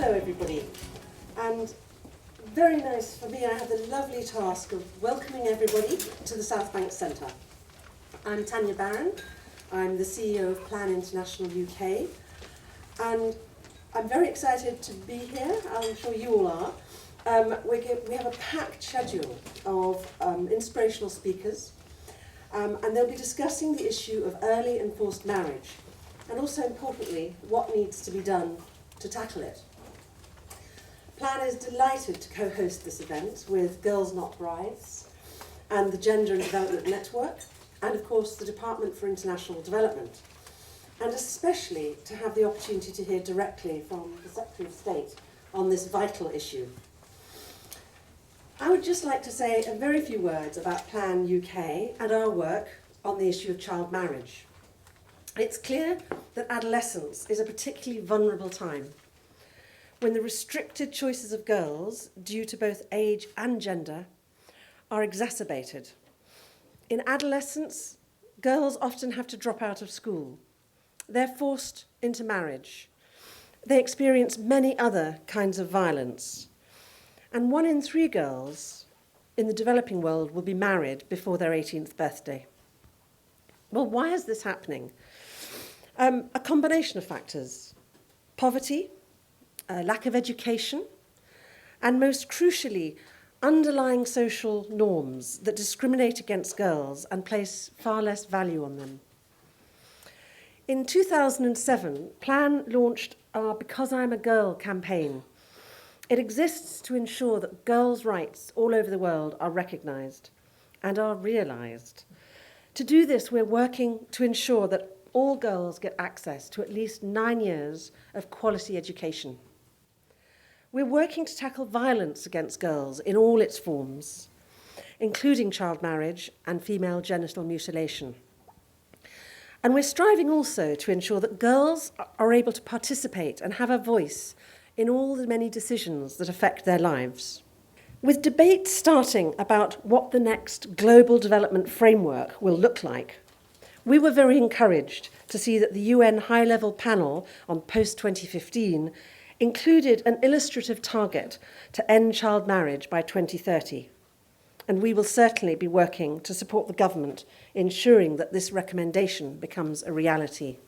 Hello everybody, and very nice for me, I have the lovely task of welcoming everybody to the Southbank Centre. I'm Tanya Barron, I'm the CEO of Plan International UK, and I'm very excited to be here, I'm sure you all are. We have a packed schedule of inspirational speakers, and they'll be discussing the issue of early and forced marriage, and also importantly, what needs to be done to tackle it. Plan is delighted to co-host this event with Girls Not Brides and the Gender and Development Network, and of course the Department for International Development, and especially to have the opportunity to hear directly from the Secretary of State on this vital issue. I would just like to say a very few words about Plan UK and our work on the issue of child marriage. It's clear that adolescence is a particularly vulnerable time, when the restricted choices of girls, due to both age and gender, are exacerbated. In adolescence, girls often have to drop out of school. They're forced into marriage. They experience many other kinds of violence. And 1 in 3 girls in the developing world will be married before their 18th birthday. Well, why is this happening? A combination of factors: poverty, lack of education, and most crucially, underlying social norms that discriminate against girls and place far less value on them. In 2007, Plan launched our Because I'm a Girl campaign. It exists to ensure that girls' rights all over the world are recognised and are realised. To do this, we're working to ensure that all girls get access to at least 9 years of quality education. We're working to tackle violence against girls in all its forms, including child marriage and female genital mutilation. And we're striving also to ensure that girls are able to participate and have a voice in all the many decisions that affect their lives. With debate starting about what the next global development framework will look like, we were very encouraged to see that the UN High-Level Panel on Post-2015 included an illustrative target to end child marriage by 2030. And we will certainly be working to support the government in ensuring that this recommendation becomes a reality.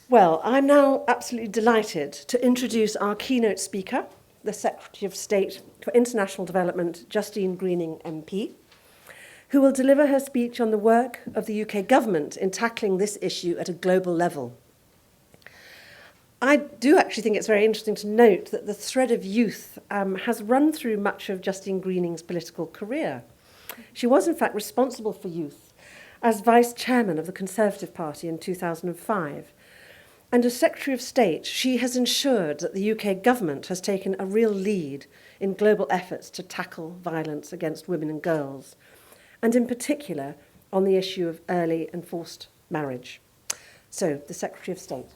Well, I'm now absolutely delighted to introduce our keynote speaker, the Secretary of State for International Development, Justine Greening MP, who will deliver her speech on the work of the UK government in tackling this issue at a global level. I do actually think it's very interesting to note that the thread of youth has run through much of Justine Greening's political career. She was, in fact, responsible for youth as Vice Chairman of the Conservative Party in 2005. And as Secretary of State, she has ensured that the UK government has taken a real lead in global efforts to tackle violence against women and girls, and in particular on the issue of early and forced marriage. So, the Secretary of State.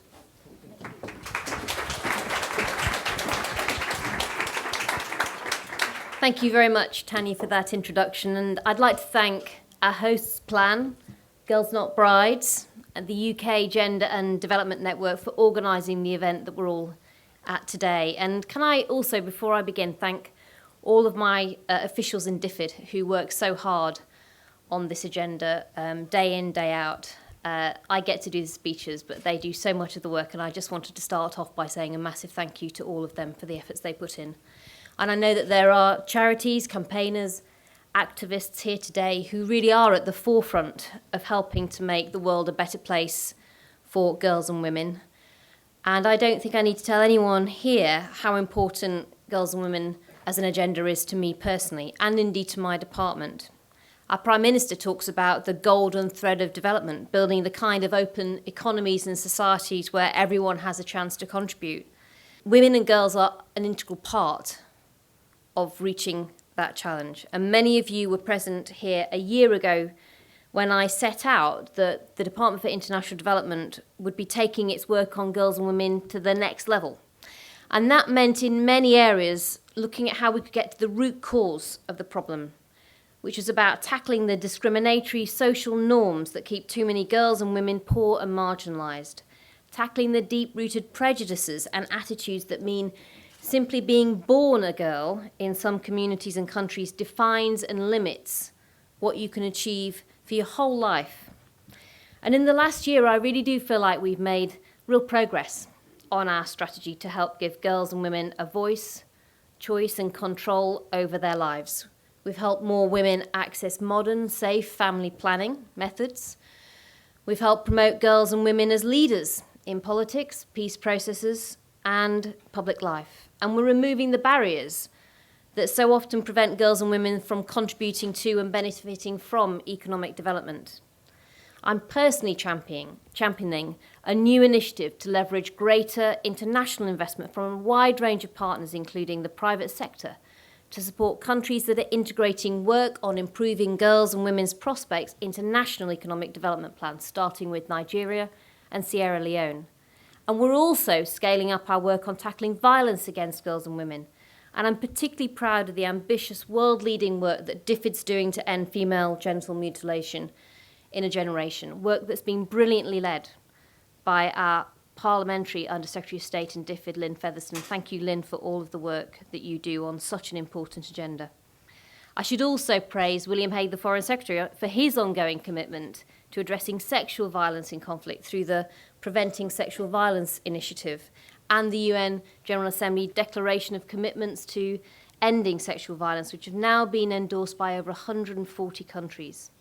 Thank you very much, Tanya, for that introduction. And I'd like to thank our hosts, Plan, Girls Not Brides, and the UK Gender and Development Network for organising the event that we're all at today. And can I also, before I begin, thank all of my officials in DFID who work so hard on this agenda, day in, day out. I get to do the speeches, but they do so much of the work, and I just wanted to start off by saying a massive thank you to all of them for the efforts they put in. And I know that there are charities, campaigners, activists here today who really are at the forefront of helping to make the world a better place for girls and women. And I don't think I need to tell anyone here how important girls and women as an agenda is to me personally, and indeed to my department. Our Prime Minister talks about the golden thread of development, building the kind of open economies and societies where everyone has a chance to contribute. Women and girls are an integral part of reaching that challenge. And many of you were present here a year ago when I set out that the Department for International Development would be taking its work on girls and women to the next level. And that meant in many areas looking at how we could get to the root cause of the problem, which is about tackling the discriminatory social norms that keep too many girls and women poor and marginalised, tackling the deep-rooted prejudices and attitudes that mean simply being born a girl in some communities and countries defines and limits what you can achieve for your whole life. And in the last year, I really do feel like we've made real progress on our strategy to help give girls and women a voice, choice and control over their lives. We've helped more women access modern, safe family planning methods. We've helped promote girls and women as leaders in politics, peace processes, and public life. And we're removing the barriers that so often prevent girls and women from contributing to and benefiting from economic development. I'm personally championing a new initiative to leverage greater international investment from a wide range of partners, including the private sector, to support countries that are integrating work on improving girls' and women's prospects into national economic development plans, starting with Nigeria and Sierra Leone. And we're also scaling up our work on tackling violence against girls and women. And I'm particularly proud of the ambitious world-leading work that DFID's doing to end female genital mutilation in a generation, work that's been brilliantly led by our Parliamentary Under-Secretary of State in DFID, Lynn Featherstone. Thank you, Lynn, for all of the work that you do on such an important agenda. I should also praise William Hague, the Foreign Secretary, for his ongoing commitment to addressing sexual violence in conflict through the Preventing Sexual Violence Initiative and the UN General Assembly Declaration of Commitments to Ending Sexual Violence, which have now been endorsed by over 140 countries.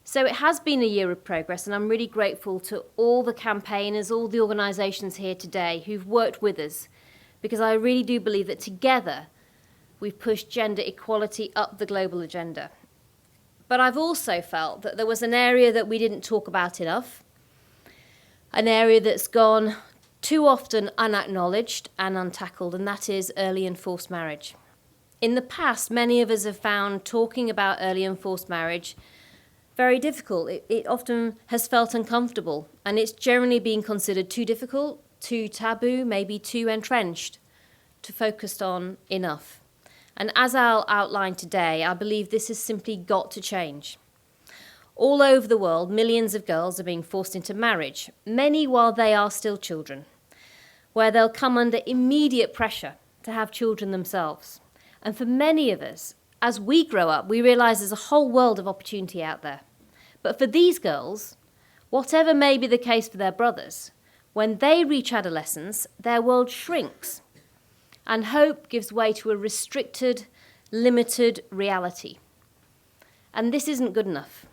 So it has been a year of progress, and I'm really grateful to all the campaigners, all the organisations here today who've worked with us, because I really do believe that together we've pushed gender equality up the global agenda. But I've also felt that there was an area that we didn't talk about enough, an area that's gone too often unacknowledged and untackled, and that is early and forced marriage. In the past, many of us have found talking about early and forced marriage very difficult. It often has felt uncomfortable, and it's generally been considered too difficult, too taboo, maybe too entrenched to focus on enough. And as I'll outline today, I believe this has simply got to change. All over the world, millions of girls are being forced into marriage, many while they are still children, where they'll come under immediate pressure to have children themselves. And for many of us, as we grow up, we realise there's a whole world of opportunity out there. But for these girls, whatever may be the case for their brothers, when they reach adolescence, their world shrinks, and hope gives way to a restricted, limited reality. And this isn't good enough.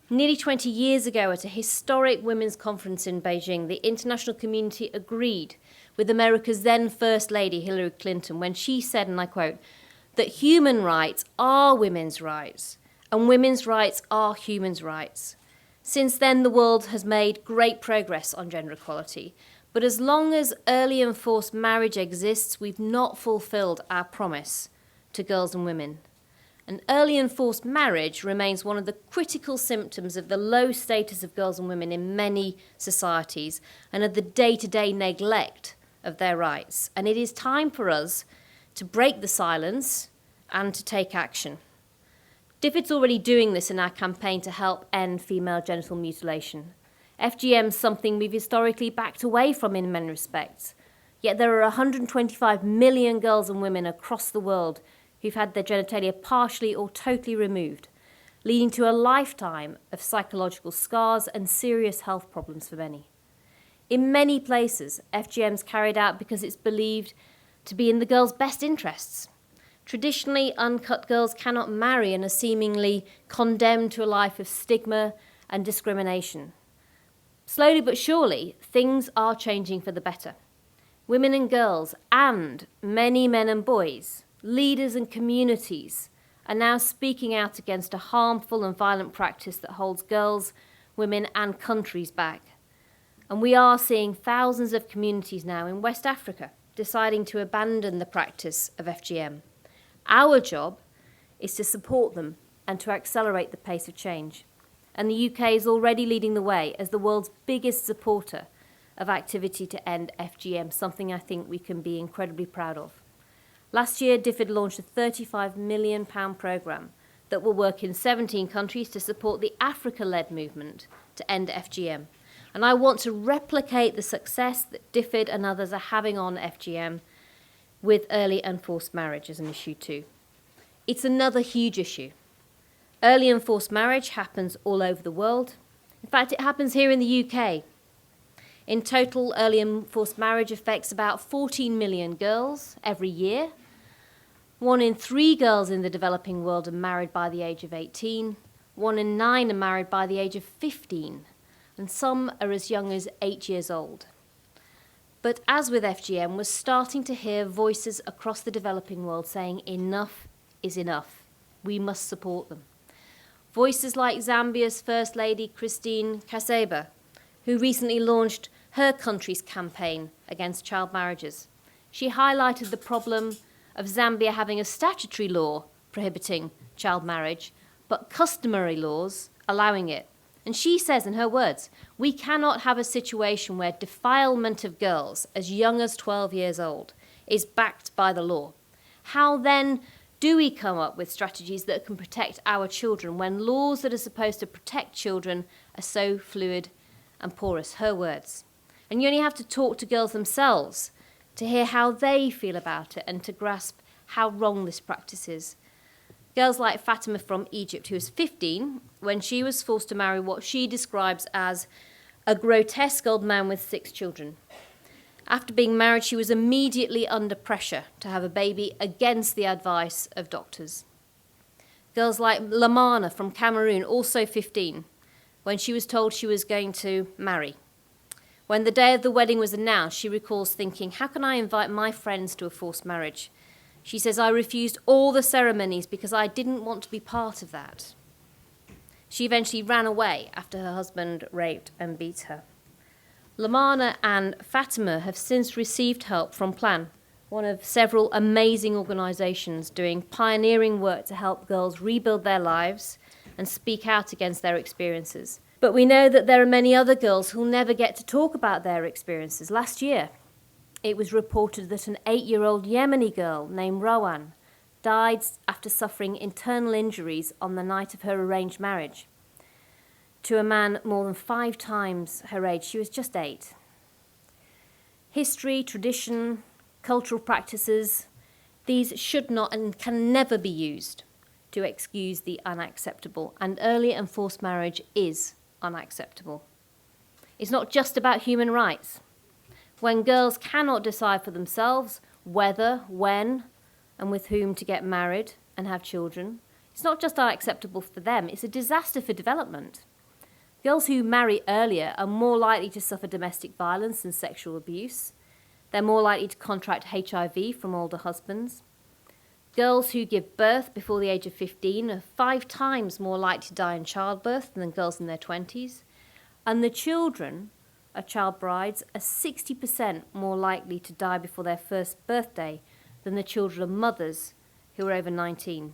Nearly 20 years ago, at a historic women's conference in Beijing, the international community agreed with America's then First Lady, Hillary Clinton, when she said, and I quote, that human rights are women's rights, and women's rights are human rights. Since then, the world has made great progress on gender equality, but as long as early and forced marriage exists, we've not fulfilled our promise to girls and women. And early and forced marriage remains one of the critical symptoms of the low status of girls and women in many societies and of the day-to-day neglect of their rights. And it is time for us to break the silence and to take action. DFID's already doing this in our campaign to help end female genital mutilation. FGM is something we've historically backed away from in many respects. Yet there are 125 million girls and women across the world who've had their genitalia partially or totally removed, leading to a lifetime of psychological scars and serious health problems for many. In many places, FGM is carried out because it's believed to be in the girl's best interests. Traditionally, uncut girls cannot marry and are seemingly condemned to a life of stigma and discrimination. Slowly but surely, things are changing for the better. Women and girls, and many men and boys, leaders and communities, are now speaking out against a harmful and violent practice that holds girls, women, and countries back. And we are seeing thousands of communities now in West Africa deciding to abandon the practice of FGM. Our job is to support them and to accelerate the pace of change. And the UK is already leading the way as the world's biggest supporter of activity to end FGM, something I think we can be incredibly proud of. Last year, DFID launched a £35 million programme that will work in 17 countries to support the Africa-led movement to end FGM. And I want to replicate the success that DFID and others are having on FGM with early and forced marriage as an issue too. It's another huge issue. Early and forced marriage happens all over the world. In fact, it happens here in the UK. In total, early and forced marriage affects about 14 million girls every year. 1 in 3 girls in the developing world are married by the age of 18. 1 in 9 are married by the age of 15. And some are as young as 8 years old. But as with FGM, we're starting to hear voices across the developing world saying enough is enough. We must support them. Voices like Zambia's First Lady, Christine Kaseba, who recently launched her country's campaign against child marriages. She highlighted the problem of Zambia having a statutory law prohibiting child marriage, but customary laws allowing it. And she says, in her words, we cannot have a situation where defilement of girls as young as 12 years old is backed by the law. How then do we come up with strategies that can protect our children when laws that are supposed to protect children are so fluid and porous? Her words. And you only have to talk to girls themselves to hear how they feel about it and to grasp how wrong this practice is. Girls like Fatima from Egypt, who was 15, when she was forced to marry what she describes as a grotesque old man with 6 children. After being married, she was immediately under pressure to have a baby against the advice of doctors. Girls like Lamana from Cameroon, also 15, when she was told she was going to marry. When the day of the wedding was announced, she recalls thinking, how can I invite my friends to a forced marriage? She says, I refused all the ceremonies because I didn't want to be part of that. She eventually ran away after her husband raped and beat her. Lamana and Fatima have since received help from Plan, one of several amazing organisations doing pioneering work to help girls rebuild their lives and speak out against their experiences. But we know that there are many other girls who'll never get to talk about their experiences. Last year, it was reported that an 8-year-old Yemeni girl named Rowan died after suffering internal injuries on the night of her arranged marriage to a man more than 5 times her age. She was just 8. History, tradition, cultural practices, these should not and can never be used to excuse the unacceptable, and early and forced marriage is unacceptable. It's not just about human rights. When girls cannot decide for themselves whether, when, and with whom to get married and have children, it's not just unacceptable for them, it's a disaster for development. Girls who marry earlier are more likely to suffer domestic violence and sexual abuse. They're more likely to contract HIV from older husbands. Girls who give birth before the age of 15 are 5 times more likely to die in childbirth than girls in their 20s. And the children of child brides are 60% more likely to die before their first birthday than the children of mothers who are over 19.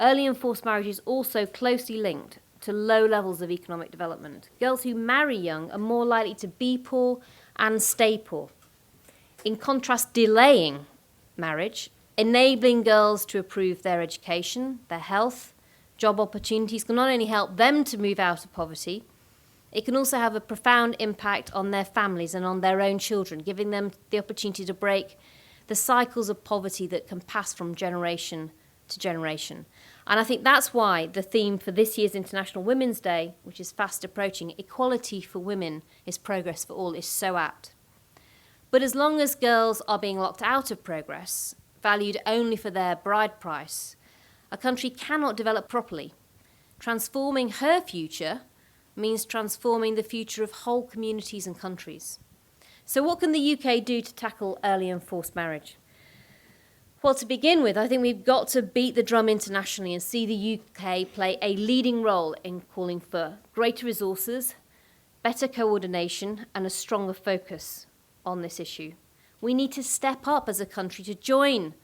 Early and forced marriage is also closely linked to low levels of economic development. Girls who marry young are more likely to be poor and stay poor. In contrast, delaying marriage, enabling girls to improve their education, their health, job opportunities can not only help them to move out of poverty, it can also have a profound impact on their families and on their own children, giving them the opportunity to break the cycles of poverty that can pass from generation to generation. And I think that's why the theme for this year's International Women's Day, which is fast approaching, equality for women is progress for all, is so apt. But as long as girls are being locked out of progress, valued only for their bride price, a country cannot develop properly. Transforming her future means transforming the future of whole communities and countries. So what can the UK do to tackle early and forced marriage? Well, to begin with, I think we've got to beat the drum internationally and see the UK play a leading role in calling for greater resources, better coordination, and a stronger focus on this issue. We need to step up as a country to join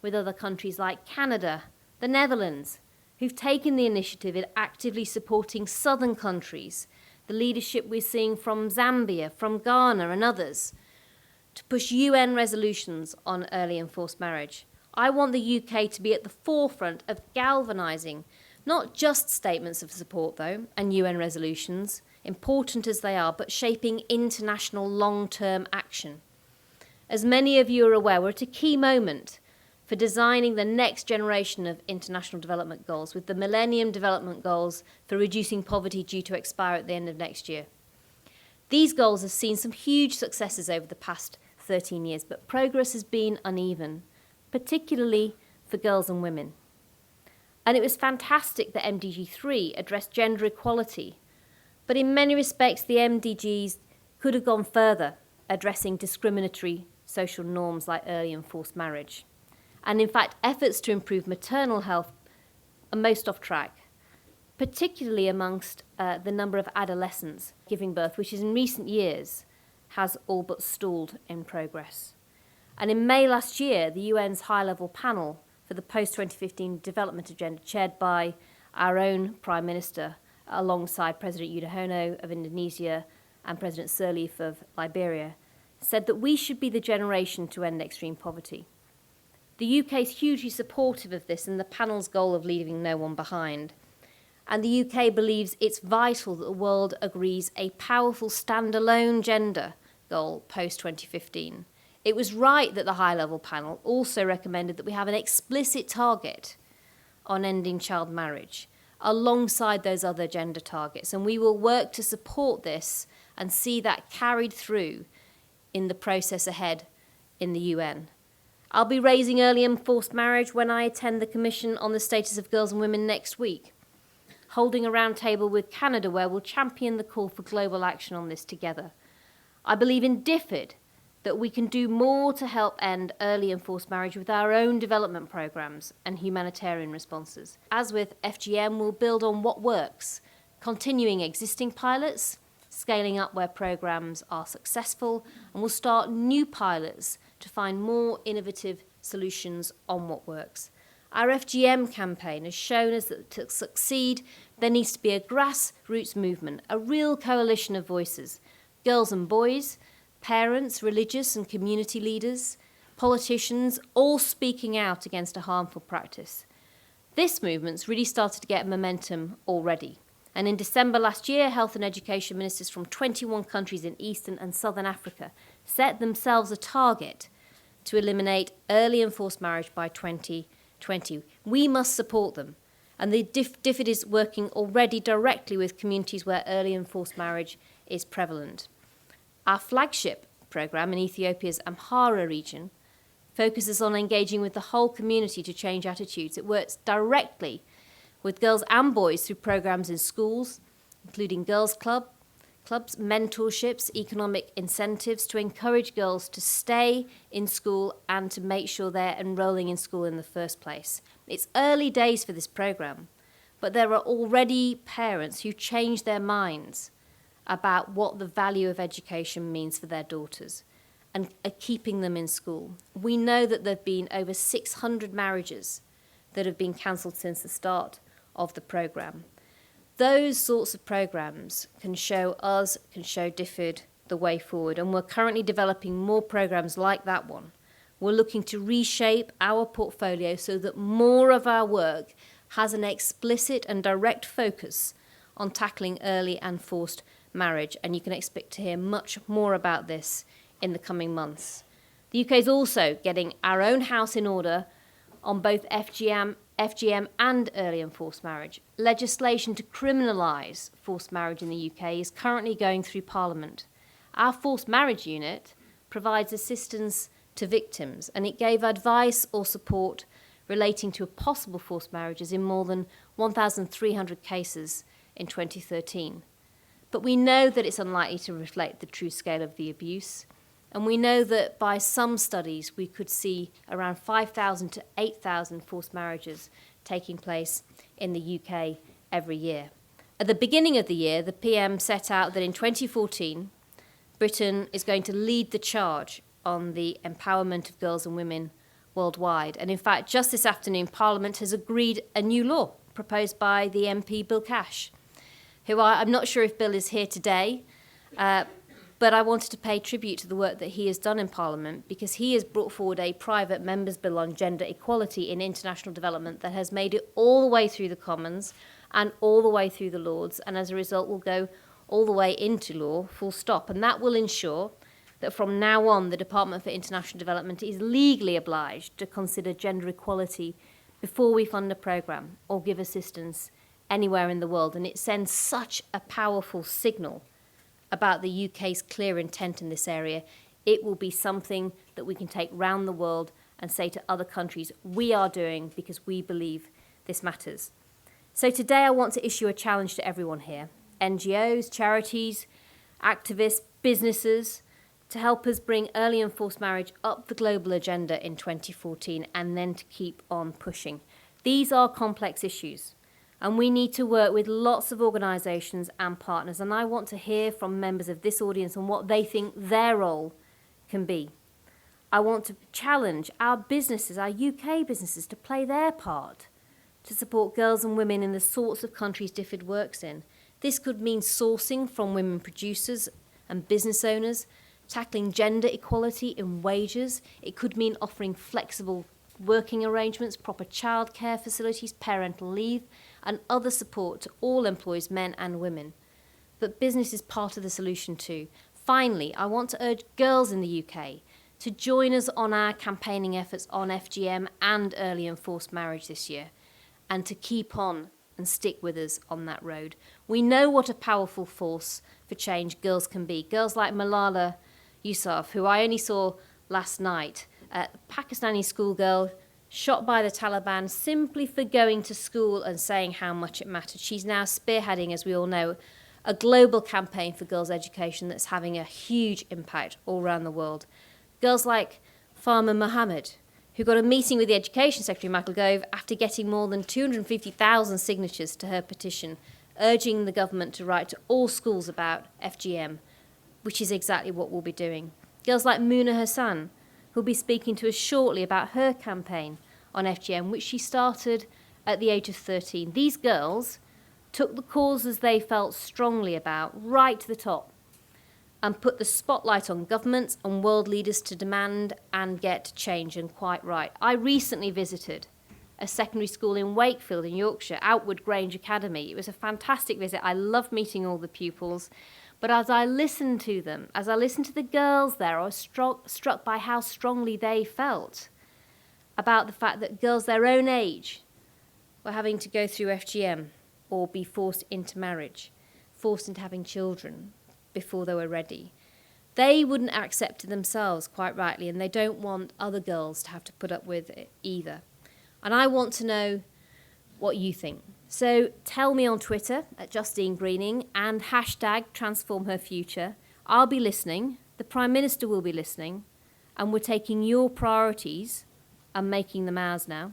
with other countries like Canada, the Netherlands, who've taken the initiative in actively supporting southern countries, the leadership we're seeing from Zambia, from Ghana and others, to push UN resolutions on early and forced marriage. I want the UK to be at the forefront of galvanising not just statements of support, though, and UN resolutions. important as they are, but shaping international long-term action. As many of you are aware, we're at a key moment for designing the next generation of international development goals, with the Millennium Development Goals for reducing poverty due to expire at the end of next year. These goals have seen some huge successes over the past 13 years, but progress has been uneven, particularly for girls and women. And it was fantastic that MDG 3 addressed gender equality, but in many respects the MDGs could have gone further, addressing discriminatory social norms like early and forced marriage. And in fact, efforts to improve maternal health are most off track, particularly amongst the number of adolescents giving birth, which is in recent years has all but stalled in progress. And in May last year, the UN's high-level panel for the post-2015 development agenda, chaired by our own Prime Minister, alongside President Yudhoyono of Indonesia and President Sirleaf of Liberia, said that we should be the generation to end extreme poverty. The UK is hugely supportive of this and the panel's goal of leaving no one behind. And the UK believes it's vital that the world agrees a powerful standalone gender goal post-2015. It was right that the high-level panel also recommended that we have an explicit target on ending child marriage alongside those other gender targets. And we will work to support this and see that carried through in the process ahead in the UN. I'll be raising early and forced marriage when I attend the Commission on the Status of Girls and Women next week, holding a roundtable with Canada where we'll champion the call for global action on this together. I believe in DFID that we can do more to help end early and forced marriage with our own development programmes and humanitarian responses. As with FGM, we'll build on what works, continuing existing pilots, scaling up where programmes are successful, and we'll start new pilots to find more innovative solutions on what works. Our FGM campaign has shown us that to succeed, there needs to be a grassroots movement, a real coalition of voices, girls and boys, parents, religious and community leaders, politicians, all speaking out against a harmful practice. This movement's really started to get momentum already. And in December last year, health and education ministers from 21 countries in Eastern and Southern Africa set themselves a target to eliminate early and forced marriage by 2020. We must support them. And the DFID is working already directly with communities where early and forced marriage is prevalent. Our flagship programme in Ethiopia's Amhara region focuses on engaging with the whole community to change attitudes. It works directly with girls and boys through programmes in schools, including girls' clubs, mentorships, economic incentives to encourage girls to stay in school and to make sure they're enrolling in school in the first place. It's early days for this programme, but there are already parents who change their minds about what the value of education means for their daughters and are keeping them in school. We know that there have been over 600 marriages that have been cancelled since the start of the programme. Those sorts of programmes can show DFID the way forward, and we're currently developing more programmes like that one. We're looking to reshape our portfolio so that more of our work has an explicit and direct focus on tackling early and forced marriage, and you can expect to hear much more about this in the coming months. The UK is also getting our own house in order on both FGM and early and forced marriage. Legislation to criminalise forced marriage in the UK is currently going through Parliament. Our forced marriage unit provides assistance to victims, and it gave advice or support relating to possible forced marriages in more than 1,300 cases in 2013. But we know that it's unlikely to reflect the true scale of the abuse. And we know that by some studies, we could see around 5,000 to 8,000 forced marriages taking place in the UK every year. At the beginning of the year, the PM set out that in 2014, Britain is going to lead the charge on the empowerment of girls and women worldwide. And in fact, just this afternoon, Parliament has agreed a new law proposed by the MP Bill Cash, who I'm not sure if Bill is here today, but I wanted to pay tribute to the work that he has done in Parliament, because he has brought forward a private members' bill on gender equality in international development that has made it all the way through the Commons and all the way through the Lords, and as a result will go all the way into law, full stop. And that will ensure that from now on, the Department for International Development is legally obliged to consider gender equality before we fund a programme or give assistance anywhere in the world. And it sends such a powerful signal about the UK's clear intent in this area. It will be something that we can take round the world and say to other countries, we are doing because we believe this matters. So today I want to issue a challenge to everyone here, NGOs, charities, activists, businesses, to help us bring early and forced marriage up the global agenda in 2014 and then to keep on pushing. These are complex issues and we need to work with lots of organisations and partners, and I want to hear from members of this audience on what they think their role can be. I want to challenge our businesses, our UK businesses, to play their part to support girls and women in the sorts of countries DFID works in. This could mean sourcing from women producers and business owners, tackling gender equality in wages. It could mean offering flexible working arrangements, proper childcare facilities, parental leave, and other support to all employees, men and women. But business is part of the solution too. Finally, I want to urge girls in the UK to join us on our campaigning efforts on FGM and early and forced marriage this year, and to keep on and stick with us on that road. We know what a powerful force for change girls can be. Girls like Malala Yousaf, who I only saw last night, a Pakistani schoolgirl shot by the Taliban simply for going to school and saying how much it mattered. She's now spearheading, as we all know, a global campaign for girls' education that's having a huge impact all around the world. Girls like Farmer Mohammed, who got a meeting with the Education Secretary, Michael Gove, after getting more than 250,000 signatures to her petition, urging the government to write to all schools about FGM, which is exactly what we'll be doing. Girls like Muna Hassan, who'll be speaking to us shortly about her campaign on FGM, which she started at the age of 13. These girls took the causes they felt strongly about right to the top and put the spotlight on governments and world leaders to demand and get change, and quite right. I recently visited a secondary school in Wakefield in Yorkshire, Outward Grange Academy. It was a fantastic visit. I loved meeting all the pupils. But as I listened to them, as I listened to the girls there, I was struck by how strongly they felt about the fact that girls their own age were having to go through FGM or be forced into marriage, forced into having children before they were ready. They wouldn't accept it themselves, quite rightly, and they don't want other girls to have to put up with it either. And I want to know what you think. So tell me on Twitter at Justine Greening and hashtag #TransformHerFuture. I'll be listening, the Prime Minister will be listening, and we're taking your priorities and making them ours now.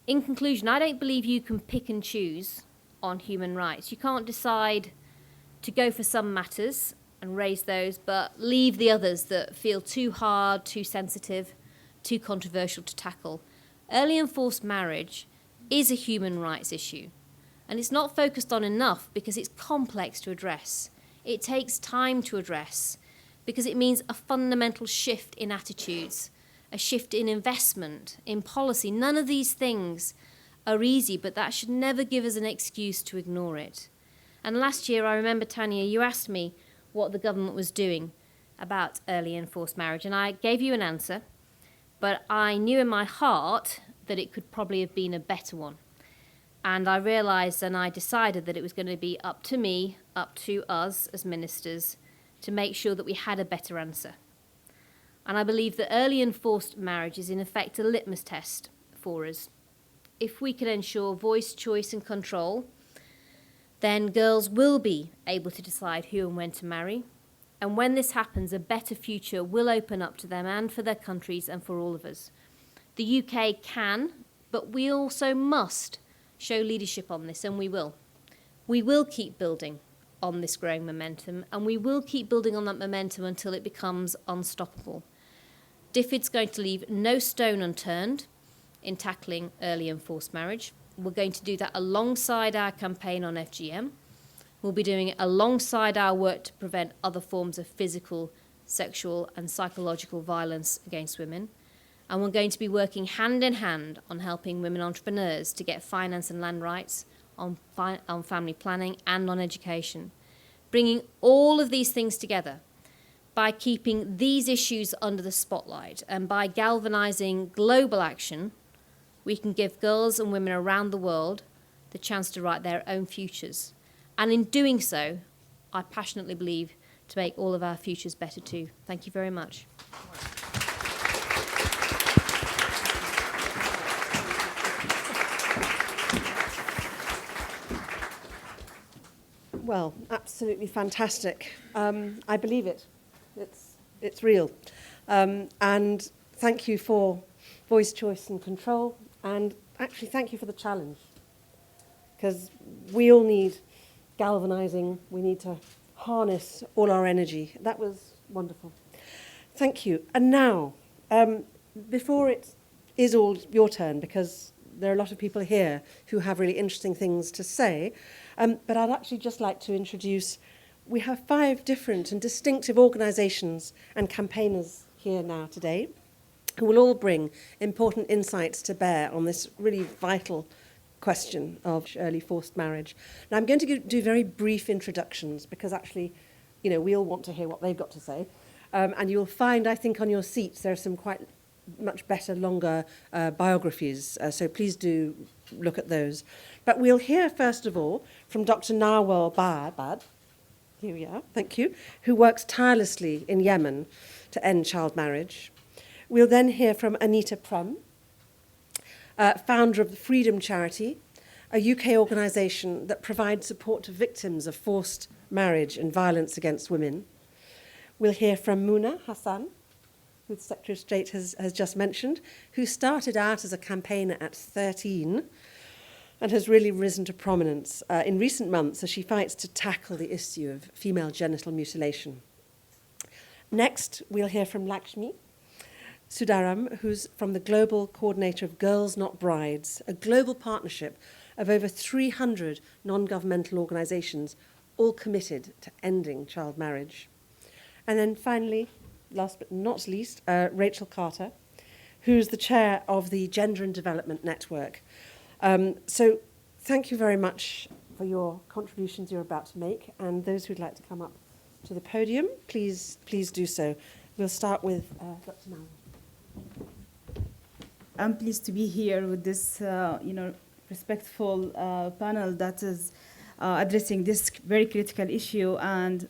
In conclusion, I don't believe you can pick and choose on human rights. You can't decide to go for some matters and raise those, but leave the others that feel too hard, too sensitive, too controversial to tackle. Early and forced marriage is a human rights issue, and it's not focused on enough because it's complex to address. It takes time to address because it means a fundamental shift in attitudes, a shift in investment, in policy. None of these things are easy, but that should never give us an excuse to ignore it. And last year, I remember, Tanya, you asked me what the government was doing about early and forced marriage, and I gave you an answer, but I knew in my heart that it could probably have been a better one. And I realised and I decided that it was going to be up to me, up to us as ministers, to make sure that we had a better answer. And I believe that early and forced marriage is in effect a litmus test for us. If we can ensure voice, choice and control, then girls will be able to decide who and when to marry. And when this happens, a better future will open up to them and for their countries and for all of us. The UK can, but we also must show leadership on this, and we will. We will keep building on this growing momentum, and we will keep building on that momentum until it becomes unstoppable. DFID's going to leave no stone unturned in tackling early and forced marriage. We're going to do that alongside our campaign on FGM. We'll be doing it alongside our work to prevent other forms of physical, sexual and psychological violence against women. And we're going to be working hand in hand on helping women entrepreneurs to get finance and land rights, on family planning and on education. bringing all of these things together by keeping these issues under the spotlight and by galvanizing global action, we can give girls and women around the world the chance to write their own futures. And in doing so, I passionately believe to make all of our futures better too. Thank you very much. Well, absolutely fantastic. I believe it. It's real. And thank you for voice, choice and control. And actually, thank you for the challenge. Because we all need galvanizing. We need to harness all our energy. That was wonderful. Thank you. And now, before it is all your turn, because there are a lot of people here who have really interesting things to say, but I'd actually just like to introduce, we have 5 different and distinctive organisations and campaigners here now today who will all bring important insights to bear on this really vital question of early forced marriage. Now, I'm going to do very brief introductions because actually, you know, we all want to hear what they've got to say. And you'll find, I think, on your seats, there are some quite much better, longer biographies. So please do look at those. But we'll hear, first of all, from Dr. Nawal Bad, here we are, thank you, who works tirelessly in Yemen to end child marriage. We'll then hear from Anita Prem, founder of the Freedom Charity, a UK organisation that provides support to victims of forced marriage and violence against women. We'll hear from Muna Hassan, who the Secretary of State has just mentioned, who started out as a campaigner at 13 and has really risen to prominence in recent months as she fights to tackle the issue of female genital mutilation. Next, we'll hear from Lakshmi Sudaram, who's from the Global Coordinator of Girls Not Brides, a global partnership of over 300 non-governmental organisations, all committed to ending child marriage. And then finally, last but not least, Rachel Carter, who's the chair of the Gender and Development Network. So thank you very much for your contributions you're about to make, and those who'd like to come up to the podium, please do so. We'll start with Dr. Nawal. I'm pleased to be here with this, respectful panel that is addressing this very critical issue, and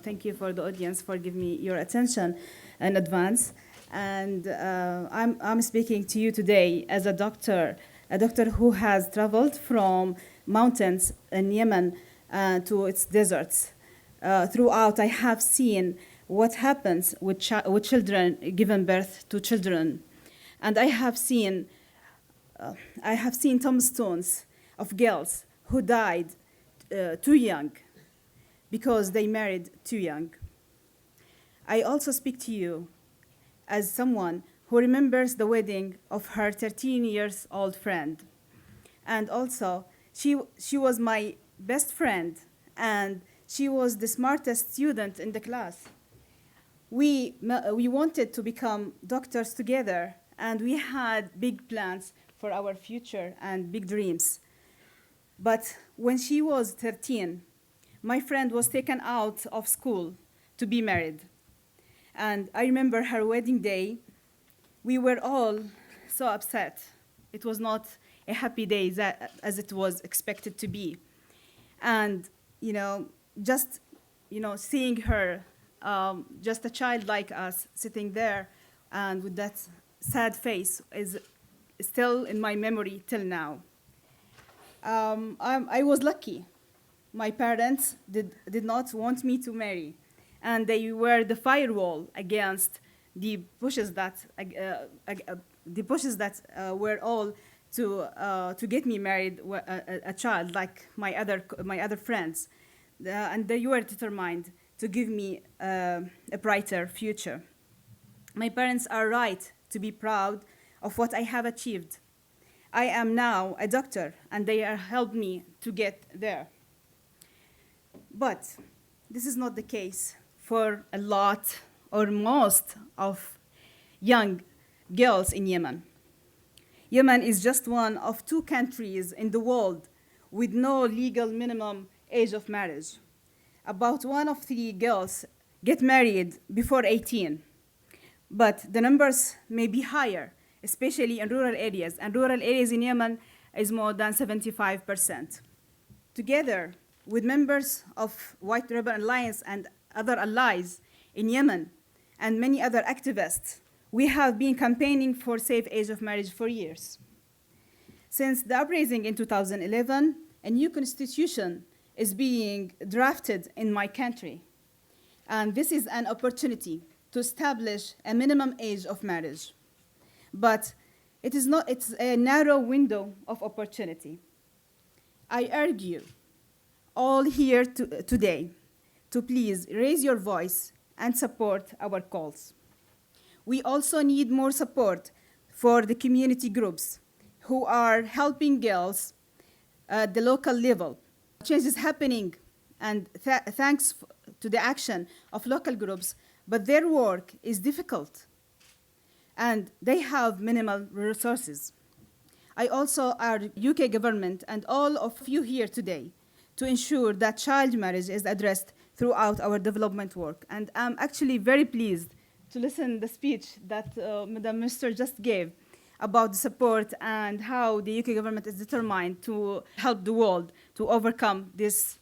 thank you for the audience for giving me your attention in advance. And I'm speaking to you today as a doctor who has traveled from mountains in Yemen to its deserts. Throughout, I have seen what happens with children given birth to children, and I have seen tombstones of girls who died too young because they married too young. I also speak to you as someone who remembers the wedding of her 13-year-old friend. And also, she was my best friend, and she was the smartest student in the class. We wanted to become doctors together, and we had big plans for our future and big dreams. But when she was 13, my friend was taken out of school to be married. And I remember her wedding day. We were all so upset. It was not a happy day as it was expected to be. And, seeing her, just a child like us, sitting there and with that sad face is still in my memory till now. I was lucky. My parents did not want me to marry, and they were the firewall against the pushes that were all to get me married a child like my other friends, and they were determined to give me a brighter future. My parents are right to be proud of what I have achieved. I am now a doctor, and they have helped me to get there. But this is not the case for a lot or most of young girls in Yemen. Yemen is just one of 2 countries in the world with no legal minimum age of marriage. about 1 of 3 girls get married before 18. But the numbers may be higher, especially in rural areas. And rural areas in Yemen is more than 75%. Together with members of White Rebel Alliance and other allies in Yemen and many other activists, we have been campaigning for safe age of marriage for years. Since the uprising in 2011, a new constitution is being drafted in my country. And this is an opportunity to establish a minimum age of marriage. But it's a narrow window of opportunity. I urge you all here today to please raise your voice and support our calls. We also need more support for the community groups who are helping girls at the local level. Change is happening, and thanks to the action of local groups, but their work is difficult, and they have minimal resources. I also urge UK government and all of you here today to ensure that child marriage is addressed throughout our development work. And I'm actually very pleased to listen to the speech that Madam Minister just gave about the support and how the UK government is determined to help the world to overcome this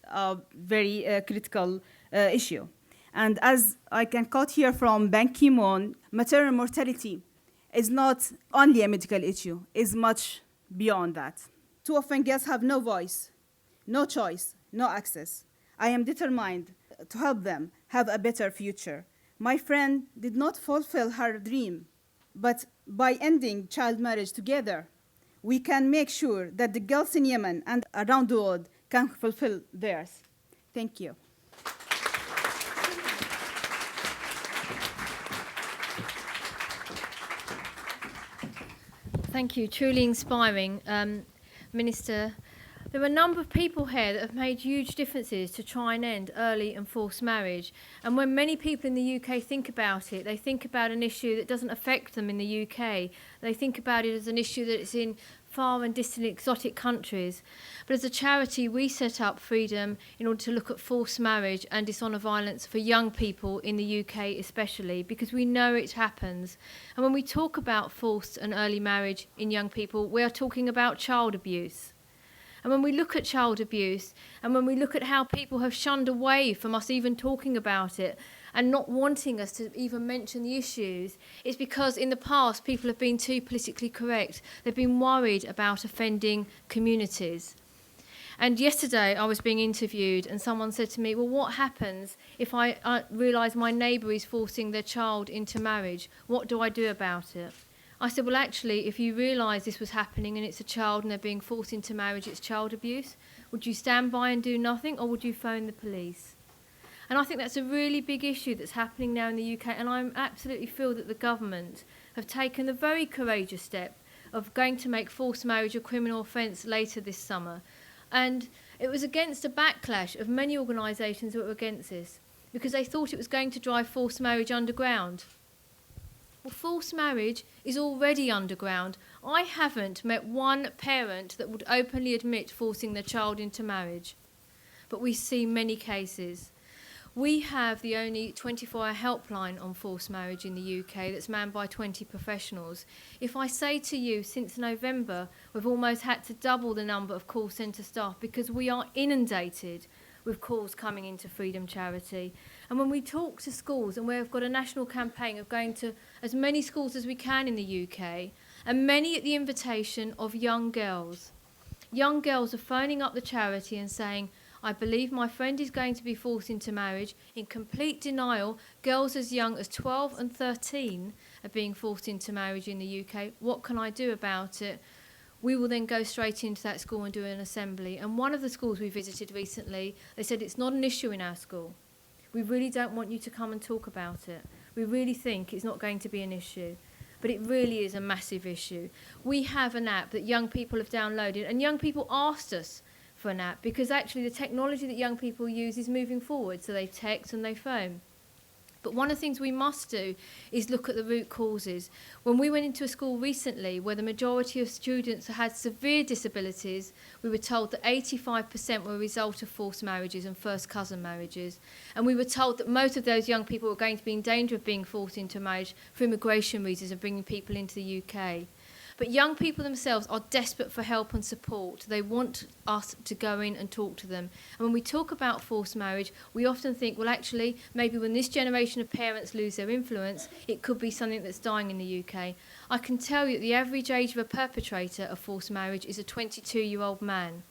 very critical issue. And as I can quote here from Ban Ki-moon, maternal mortality is not only a medical issue, it's much beyond that. Too often girls have no voice, no choice, no access. I am determined to help them have a better future. My friend did not fulfill her dream, but by ending child marriage together, we can make sure that the girls in Yemen and around the world can fulfill theirs. Thank you. Thank you, truly inspiring. Minister, there are a number of people here that have made huge differences to try and end early and forced marriage. And when many people in the UK think about it, they think about an issue that doesn't affect them in the UK. They think about it as an issue that is in far and distant exotic countries. But as a charity, we set up Freedom in order to look at forced marriage and dishonour violence for young people in the UK especially, because we know it happens. And when we talk about forced and early marriage in young people, we are talking about child abuse. And when we look at child abuse, and when we look at how people have shunned away from us even talking about it and not wanting us to even mention the issues, it's because in the past people have been too politically correct. They've been worried about offending communities. And yesterday I was being interviewed and someone said to me, well, what happens if I realise my neighbour is forcing their child into marriage? What do I do about it? I said, well, actually, if you realise this was happening and it's a child and they're being forced into marriage, it's child abuse, would you stand by and do nothing, or would you phone the police? And I think that's a really big issue that's happening now in the UK, and I absolutely feel that the government have taken the very courageous step of going to make forced marriage a criminal offence later this summer. And it was against a backlash of many organisations that were against this, because they thought it was going to drive forced marriage underground. Well, forced marriage is already underground. I haven't met one parent that would openly admit forcing their child into marriage. But we see many cases. We have the only 24-hour helpline on forced marriage in the UK that's manned by 20 professionals. If I say to you, since November, we've almost had to double the number of call centre staff because we are inundated with calls coming into Freedom Charity. And when we talk to schools, and we've got a national campaign of going to as many schools as we can in the UK, and many at the invitation of young girls. Young girls are phoning up the charity and saying, I believe my friend is going to be forced into marriage. In complete denial, girls as young as 12 and 13 are being forced into marriage in the UK. What can I do about it? We will then go straight into that school and do an assembly. And one of the schools we visited recently, they said it's not an issue in our school. We really don't want you to come and talk about it. We really think it's not going to be an issue. But it really is a massive issue. We have an app that young people have downloaded, and young people asked us for an app because actually the technology that young people use is moving forward. So they text and they phone. But one of the things we must do is look at the root causes. When we went into a school recently where the majority of students had severe disabilities, we were told that 85% were a result of forced marriages and first cousin marriages. And we were told that most of those young people were going to be in danger of being forced into marriage for immigration reasons and bringing people into the UK. But young people themselves are desperate for help and support. They want us to go in and talk to them. And when we talk about forced marriage, we often think, well, actually, maybe when this generation of parents lose their influence, it could be something that's dying in the UK. I can tell you that the average age of a perpetrator of forced marriage is a 22-year-old man.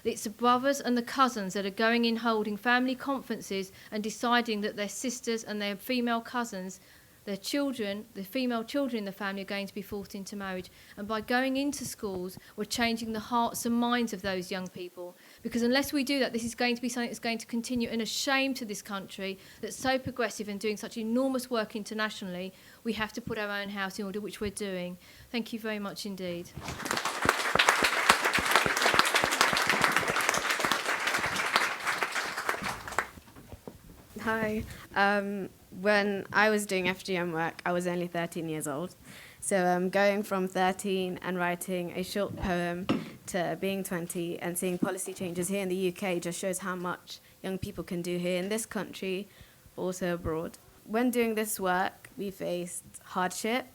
It's the brothers and the cousins that are going in holding family conferences and deciding that their sisters and their female cousins, their children, the female children in the family, are going to be forced into marriage. And by going into schools, we're changing the hearts and minds of those young people. Because unless we do that, this is going to be something that's going to continue, and a shame to this country that's so progressive and doing such enormous work internationally. We have to put our own house in order, which we're doing. Thank you very much indeed. Hi. When I was doing FGM work, I was only 13 years old. So going from 13 and writing a short poem to being 20 and seeing policy changes here in the UK just shows how much young people can do here in this country, but also abroad. When doing this work, we faced hardship.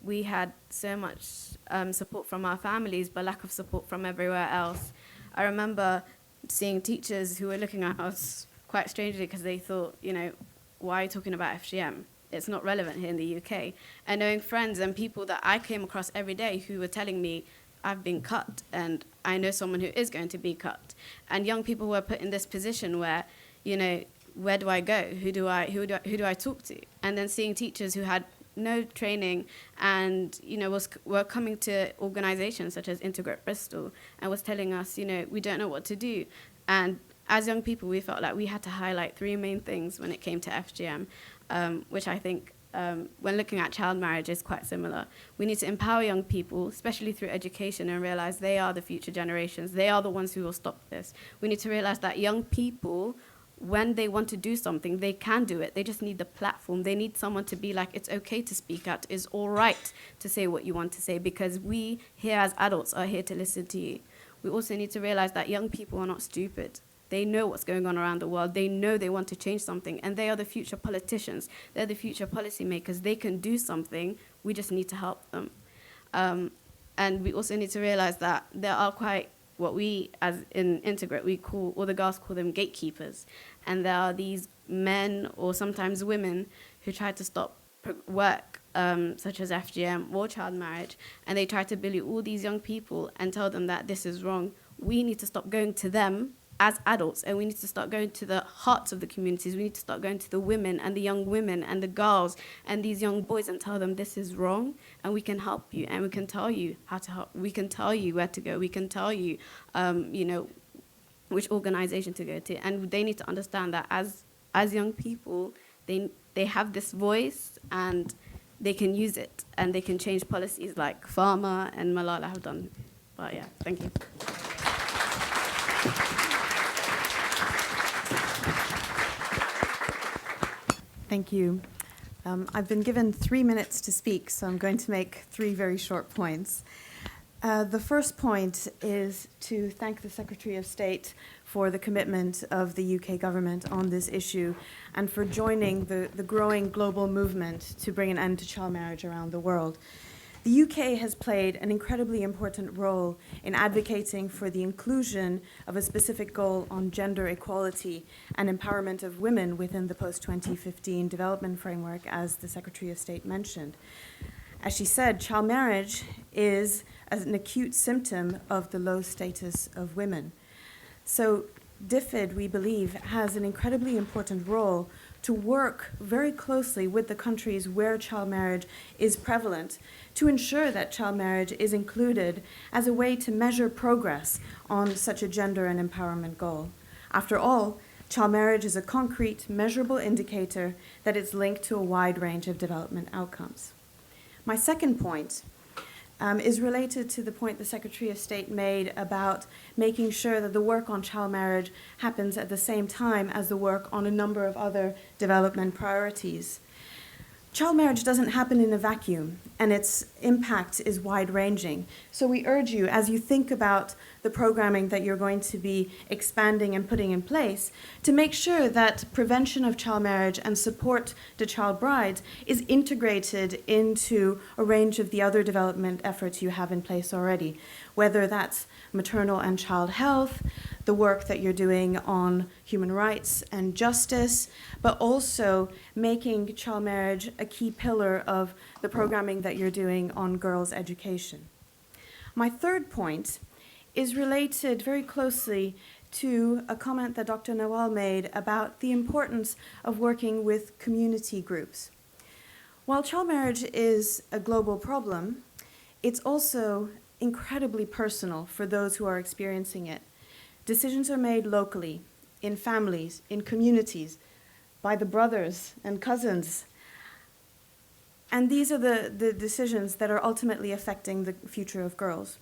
We had so much support from our families, but lack of support from everywhere else. I remember seeing teachers who were looking at us quite strangely because they thought, why are you talking about FGM? It's not relevant here in the UK. And knowing friends and people that I came across every day who were telling me, I've been cut and I know someone who is going to be cut. And young people were put in this position where, where do I go? Who do I talk to? And then seeing teachers who had no training and, were coming to organizations such as Integrate Bristol and was telling us, we don't know what to do. And as young people, we felt like we had to highlight three main things when it came to FGM, which I think, when looking at child marriage, is quite similar. We need to empower young people, especially through education, and realize they are the future generations. They are the ones who will stop this. We need to realize that young people, when they want to do something, they can do it. They just need the platform. They need someone to be like, it's okay to speak out. It's all right to say what you want to say, because we here as adults are here to listen to you. We also need to realize that young people are not stupid. They know what's going on around the world. They know they want to change something, and they are the future politicians. They're the future policymakers. They can do something. We just need to help them. And we also need to realize that there are quite what we, as in Integrate, we call, or the girls call them gatekeepers. And there are these men or sometimes women who try to stop work, such as FGM or child marriage, and they try to bully all these young people and tell them that this is wrong. We need to stop going to them as adults, and we need to start going to the hearts of the communities. We need to start going to the women and the young women and the girls and these young boys and tell them this is wrong, and we can help you, and we can tell you how to help. We can tell you where to go. We can tell you, which organization to go to. And they need to understand that as young people, they have this voice and they can use it, and they can change policies like Pharma and Malala have done. But yeah, thank you. Thank you. I've been given 3 minutes to speak, so I'm going to make 3 very short points. The first point is to thank the Secretary of State for the commitment of the UK government on this issue and for joining the growing global movement to bring an end to child marriage around the world. The UK has played an incredibly important role in advocating for the inclusion of a specific goal on gender equality and empowerment of women within the post-2015 development framework, as the Secretary of State mentioned. As she said, child marriage is an acute symptom of the low status of women. So DFID, we believe, has an incredibly important role to work very closely with the countries where child marriage is prevalent to ensure that child marriage is included as a way to measure progress on such a gender and empowerment goal. After all, child marriage is a concrete, measurable indicator that is linked to a wide range of development outcomes. My second point, is related to the point the Secretary of State made about making sure that the work on child marriage happens at the same time as the work on a number of other development priorities. Child marriage doesn't happen in a vacuum, and its impact is wide-ranging. So we urge you, as you think about the programming that you're going to be expanding and putting in place, to make sure that prevention of child marriage and support to child brides is integrated into a range of the other development efforts you have in place already, whether that's maternal and child health, the work that you're doing on human rights and justice, but also making child marriage a key pillar of the programming that you're doing on girls' education. My third point is related very closely to a comment that Dr. Nawal made about the importance of working with community groups. While child marriage is a global problem, it's also incredibly personal for those who are experiencing it. Decisions are made locally, in families, in communities, by the brothers and cousins. And these are the decisions that are ultimately affecting the future of girls.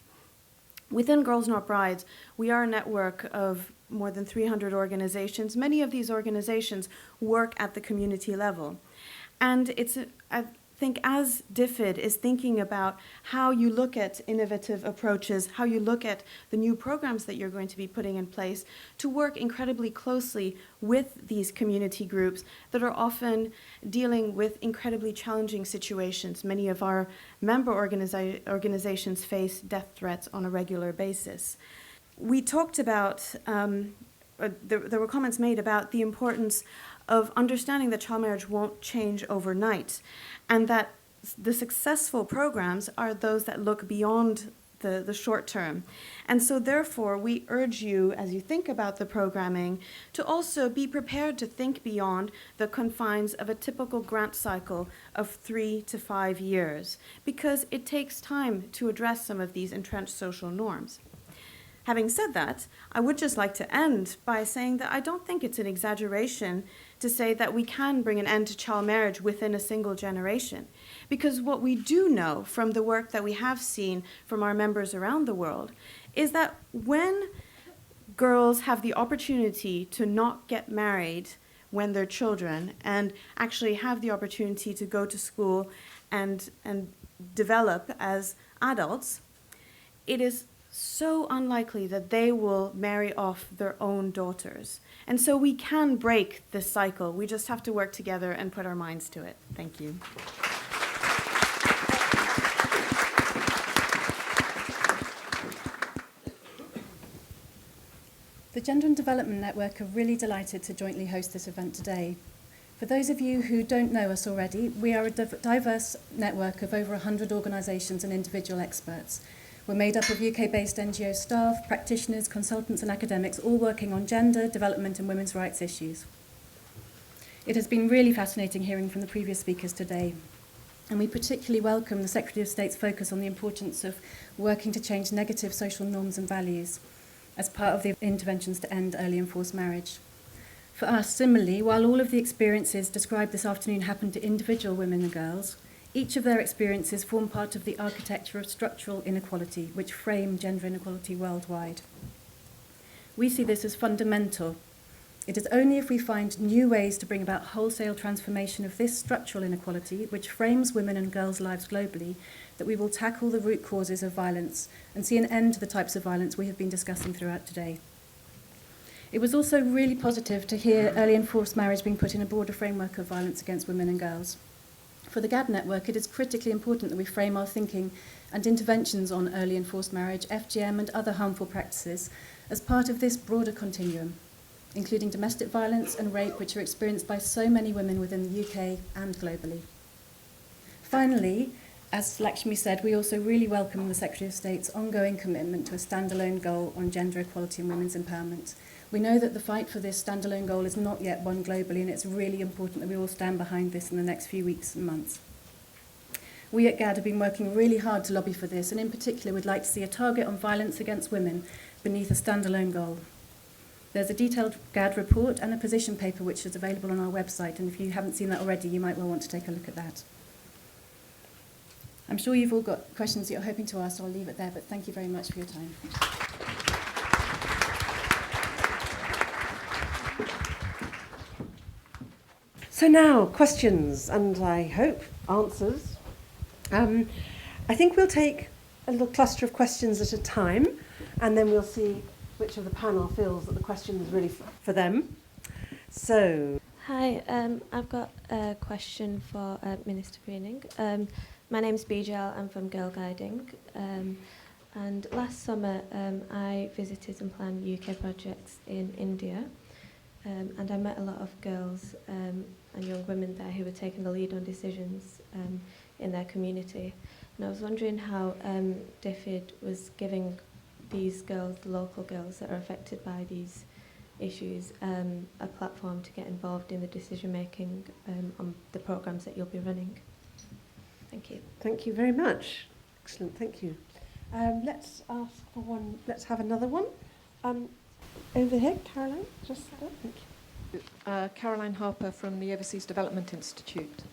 Within Girls Not Brides, we are a network of more than 300 organizations. Many of these organizations work at the community level. And I think as DFID is thinking about how you look at innovative approaches, how you look at the new programs that you're going to be putting in place, to work incredibly closely with these community groups that are often dealing with incredibly challenging situations. Many of our member organizations face death threats on a regular basis. We talked about, there were comments made about the importance of understanding that child marriage won't change overnight, and that the successful programs are those that look beyond the short term. And so therefore, we urge you, as you think about the programming, to also be prepared to think beyond the confines of a typical grant cycle of 3 to 5 years, because it takes time to address some of these entrenched social norms. Having said that, I would just like to end by saying that I don't think it's an exaggeration to say that we can bring an end to child marriage within a single generation. Because what we do know from the work that we have seen from our members around the world is that when girls have the opportunity to not get married when they're children and actually have the opportunity to go to school and develop as adults, it is so unlikely that they will marry off their own daughters. And so we can break this cycle. We just have to work together and put our minds to it. Thank you. The Gender and Development Network are really delighted to jointly host this event today. For those of you who don't know us already, we are a diverse network of over 100 organisations and individual experts. We're made up of UK-based NGO staff, practitioners, consultants and academics, all working on gender, development and women's rights issues. It has been really fascinating hearing from the previous speakers today, and we particularly welcome the Secretary of State's focus on the importance of working to change negative social norms and values as part of the interventions to end early and forced marriage. For us, similarly, while all of the experiences described this afternoon happened to individual women and girls, each of their experiences form part of the architecture of structural inequality, which frame gender inequality worldwide. We see this as fundamental. It is only if we find new ways to bring about wholesale transformation of this structural inequality, which frames women and girls' lives globally, that we will tackle the root causes of violence and see an end to the types of violence we have been discussing throughout today. It was also really positive to hear early and forced marriage being put in a broader framework of violence against women and girls. For the GAD network, it is critically important that we frame our thinking and interventions on early and forced marriage, FGM and other harmful practices as part of this broader continuum, including domestic violence and rape, which are experienced by so many women within the UK and globally. Finally, as Lakshmi said, we also really welcome the Secretary of State's ongoing commitment to a standalone goal on gender equality and women's empowerment. We know that the fight for this standalone goal is not yet won globally, and it's really important that we all stand behind this in the next few weeks and months. We at GAD have been working really hard to lobby for this, and in particular would like to see a target on violence against women beneath a standalone goal. There's a detailed GAD report and a position paper which is available on our website, and if you haven't seen that already, you might well want to take a look at that. I'm sure you've all got questions that you're hoping to ask, so I'll leave it there, but thank you very much for your time. So now, questions, and I hope answers. I think we'll take a little cluster of questions at a time, and then we'll see which of the panel feels that the question is really for them. So, Hi, I've got a question for Minister Greening. My name's Bijal, I'm from Girl Guiding. And last summer I visited and planned UK projects in India. And I met a lot of girls and young women there who were taking the lead on decisions in their community. And I was wondering how DFID was giving these girls, the local girls that are affected by these issues, a platform to get involved in the decision making on the programmes that you'll be running. Thank you. thank you very much. Excellent, thank you. Let's ask for one. Let's have another one. Over here, Caroline. Just thank you. Caroline Harper from the Overseas Development Institute.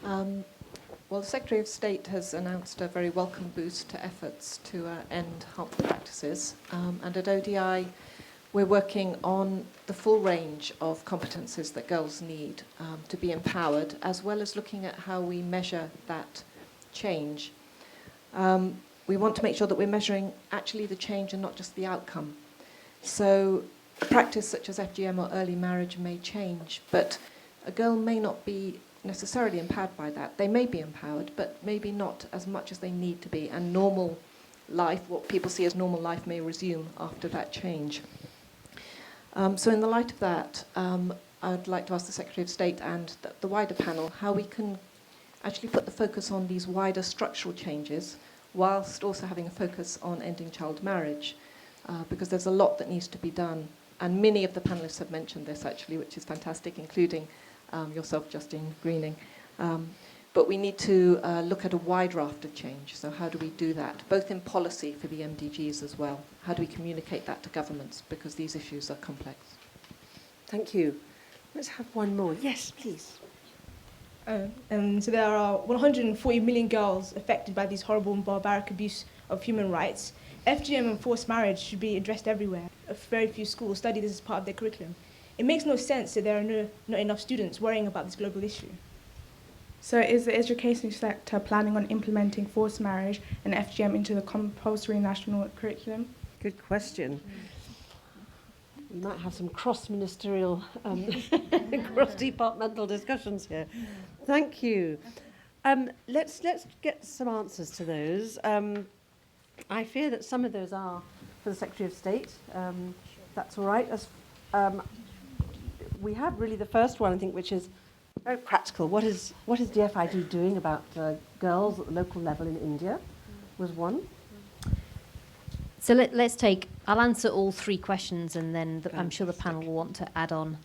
Well, the Secretary of State has announced a very welcome boost to efforts to end harmful practices. And at ODI, we're working on the full range of competences that girls need to be empowered, as well as looking at how we measure that change. We want to make sure that we're measuring actually the change and not just the outcome. So a practice such as FGM or early marriage may change, but a girl may not be necessarily empowered by that. They may be empowered, but maybe not as much as they need to be, and normal life, what people see as normal life, may resume after that change. So in the light of that, I'd like to ask the Secretary of State and the wider panel how we can actually put the focus on these wider structural changes whilst also having a focus on ending child marriage, because there's a lot that needs to be done. And many of the panelists have mentioned this, actually, which is fantastic, including yourself, Justine Greening. But we need to look at a wide raft of change. So how do we do that, both in policy for the MDGs as well? How do we communicate that to governments? Because these issues are complex. Thank you. Let's have one more. Yes, please. So there are 140 million girls affected by these horrible and barbaric abuse of human rights. FGM and forced marriage should be addressed everywhere. Very few schools study this as part of their curriculum. It makes no sense that there are not enough students worrying about this global issue. So is the education sector planning on implementing forced marriage and FGM into the compulsory national curriculum? Good question. We might have some cross-ministerial, cross-departmental discussions here. Thank you. Let's get some answers to those. I fear that some of those are for the Secretary of State. That's all right. We have really the first one, I think, which is very practical. What is DFID doing about girls at the local level in India? Was one. So I'll answer all three questions, and then I'm sure the panel will want to add on.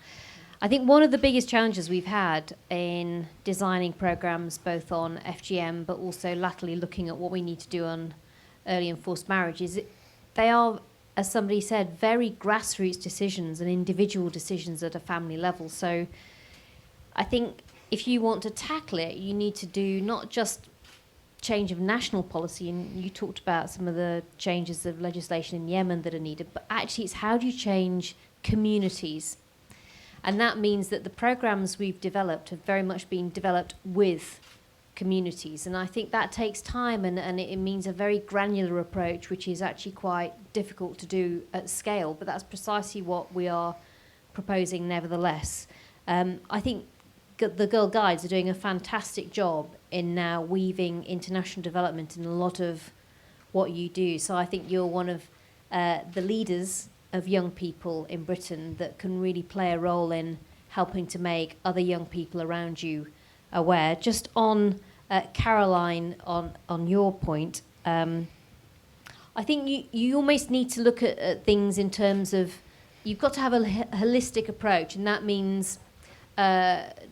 I think one of the biggest challenges we've had in designing programmes both on FGM but also latterly looking at what we need to do on early and forced marriage is they are, as somebody said, very grassroots decisions and individual decisions at a family level. So I think if you want to tackle it, you need to do not just change of national policy, and you talked about some of the changes of legislation in Yemen that are needed, but actually it's how do you change communities? And that means that the programmes we've developed have very much been developed with communities. And I think that takes time, and it means a very granular approach, which is actually quite difficult to do at scale. But that's precisely what we are proposing nevertheless. I think the Girl Guides are doing a fantastic job in now weaving international development in a lot of what you do. So I think you're one of the leaders of young people in Britain that can really play a role in helping to make other young people around you aware. Just on Caroline, on your point, I think you almost need to look at things in terms of you've got to have a holistic approach, and that means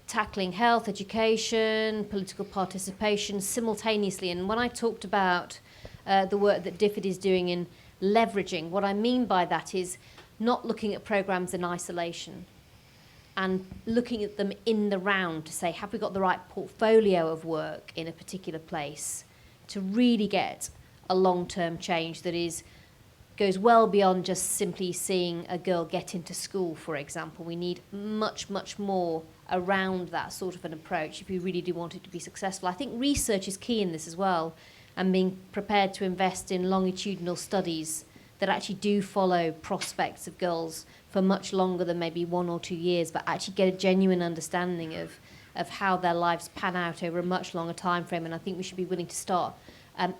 tackling health, education, political participation simultaneously. And when I talked about the work that DFID is doing in leveraging, what I mean by that is not looking at programmes in isolation and looking at them in the round to say, have we got the right portfolio of work in a particular place to really get a long-term change that goes well beyond just simply seeing a girl get into school, for example. We need much, much more around that sort of an approach if we really do want it to be successful. I think research is key in this as well, and being prepared to invest in longitudinal studies that actually do follow prospects of girls for much longer than maybe 1 or 2 years, but actually get a genuine understanding of how their lives pan out over a much longer time frame. And I think we should be willing to start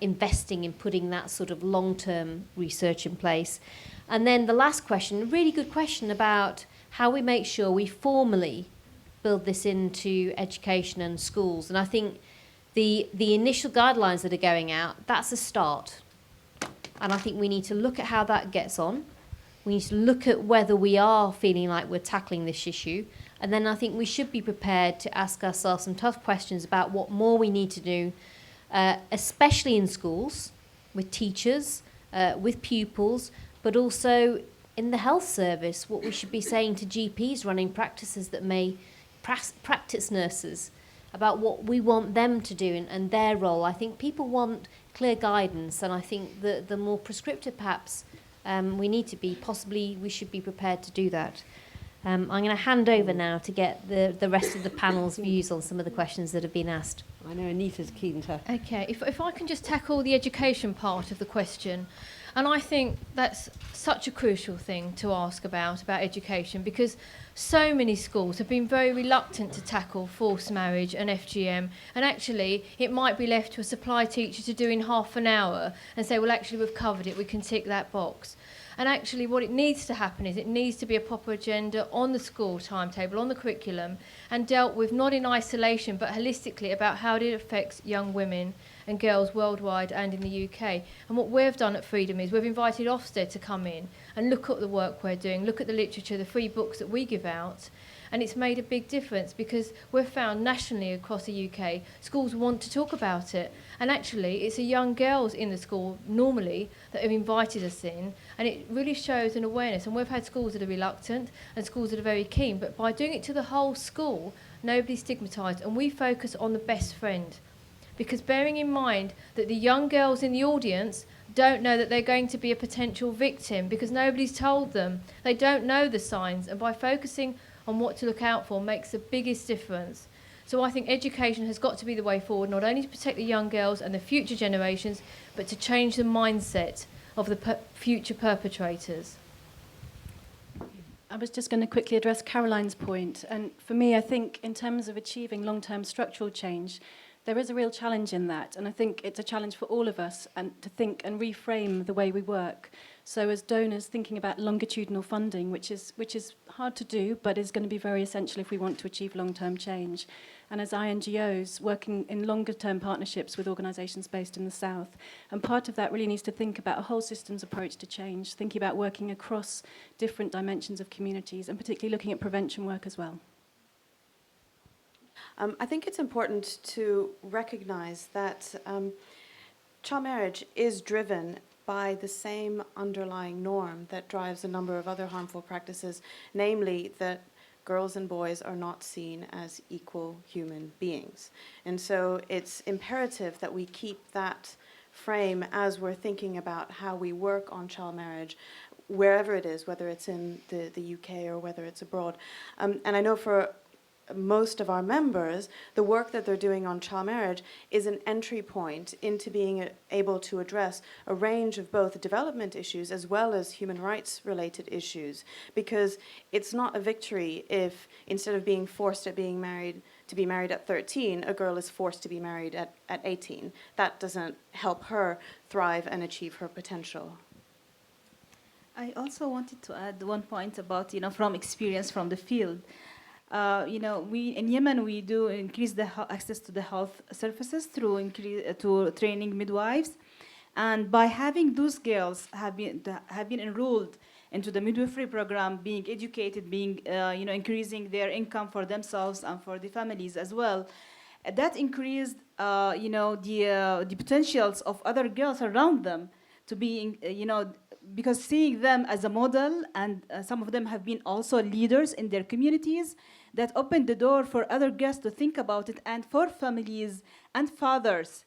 investing in putting that sort of long-term research in place. And then the last question, a really good question about how we make sure we formally build this into education and schools. And I think the initial guidelines that are going out, that's a start. And I think we need to look at how that gets on. We need to look at whether we are feeling like we're tackling this issue. And then I think we should be prepared to ask ourselves some tough questions about what more we need to do, especially in schools, with teachers, with pupils, but also in the health service, what we should be saying to GPs running practices that may practice nurses about what we want them to do and their role. I think people want clear guidance, and I think the more prescriptive perhaps we need to be, possibly we should be prepared to do that. I'm going to hand over now to get the rest of the panel's views on some of the questions that have been asked. I know Anita's keen to... Okay, if I can just tackle the education part of the question. And I think that's such a crucial thing to ask about education, because so many schools have been very reluctant to tackle forced marriage and FGM, and actually it might be left to a supply teacher to do in half an hour and say, well, actually we've covered it, we can tick that box. And actually what it needs to happen is it needs to be a proper agenda on the school timetable, on the curriculum, and dealt with not in isolation but holistically about how it affects young women and girls worldwide and in the UK. And what we've done at Freedom is we've invited Ofsted to come in and look at the work we're doing, look at the literature, the free books that we give out, and it's made a big difference because we've found nationally across the UK, schools want to talk about it. And actually, it's the young girls in the school normally that have invited us in, and it really shows an awareness. And we've had schools that are reluctant and schools that are very keen, but by doing it to the whole school, nobody's stigmatised, and we focus on the best friend. Because bearing in mind that the young girls in the audience don't know that they're going to be a potential victim because nobody's told them. They don't know the signs, and by focusing on what to look out for makes the biggest difference. So I think education has got to be the way forward, not only to protect the young girls and the future generations, but to change the mindset of the future perpetrators. I was just going to quickly address Caroline's point. And for me, I think in terms of achieving long-term structural change, there is a real challenge in that. And I think it's a challenge for all of us and to think and reframe the way we work. So as donors, thinking about longitudinal funding, which is hard to do, but is going to be very essential if we want to achieve long-term change. And as INGOs, working in longer-term partnerships with organisations based in the South. And part of that really needs to think about a whole systems approach to change, thinking about working across different dimensions of communities, and particularly looking at prevention work as well. I think it's important to recognise that child marriage is driven by the same underlying norm that drives a number of other harmful practices, namely that girls and boys are not seen as equal human beings. And so it's imperative that we keep that frame as we're thinking about how we work on child marriage, wherever it is, whether it's in the UK or whether it's abroad. And I know for most of our members, the work that they're doing on child marriage is an entry point into being able to address a range of both development issues as well as human rights related issues, because it's not a victory if instead of being forced to be married at 13, a girl is forced to be married at 18. That doesn't help her thrive and achieve her potential. I also wanted to add one point about, from experience from the field. We in Yemen we do increase the access to the health services through to training midwives, and by having those girls have been enrolled into the midwifery program, being educated, being increasing their income for themselves and for the families as well. That increased the potentials of other girls around them to be because seeing them as a model, and some of them have been also leaders in their communities, that opened the door for other girls to think about it, and for families and fathers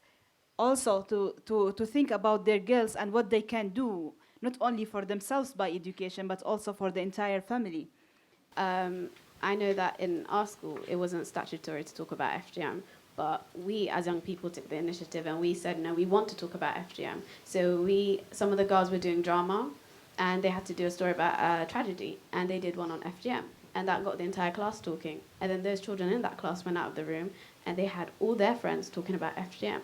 also to think about their girls and what they can do, not only for themselves by education, but also for the entire family. I know that in our school, it wasn't statutory to talk about FGM, but we as young people took the initiative and we said, no, we want to talk about FGM. So some of the girls were doing drama and they had to do a story about a tragedy, and they did one on FGM. And that got the entire class talking. And then those children in that class went out of the room and they had all their friends talking about FGM.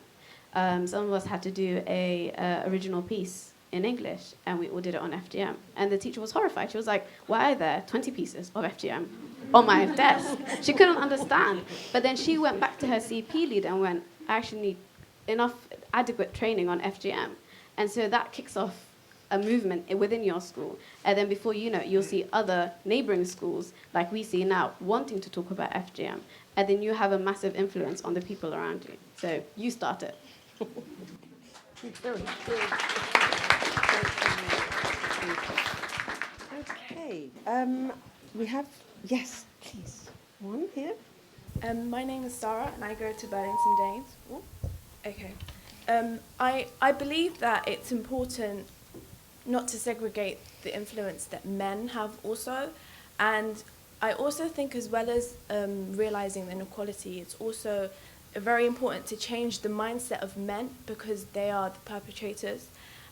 Some of us had to do a original piece in English, and we all did it on FGM. And the teacher was horrified. She was like, why are there 20 pieces of FGM on my desk? She couldn't understand. But then she went back to her CP lead and went, I actually need enough adequate training on FGM. And so that kicks off a movement within your school. And then before you know it, you'll see other neighboring schools, like we see now, wanting to talk about FGM. And then you have a massive influence on the people around you. So you start it. Okay, we have, yes, please, one here. My name is Sarah and I go to Burlington Danes. Ooh. Okay. I believe that it's important not to segregate the influence that men have also. And I also think, as well as realizing the inequality, it's also very important to change the mindset of men, because they are the perpetrators.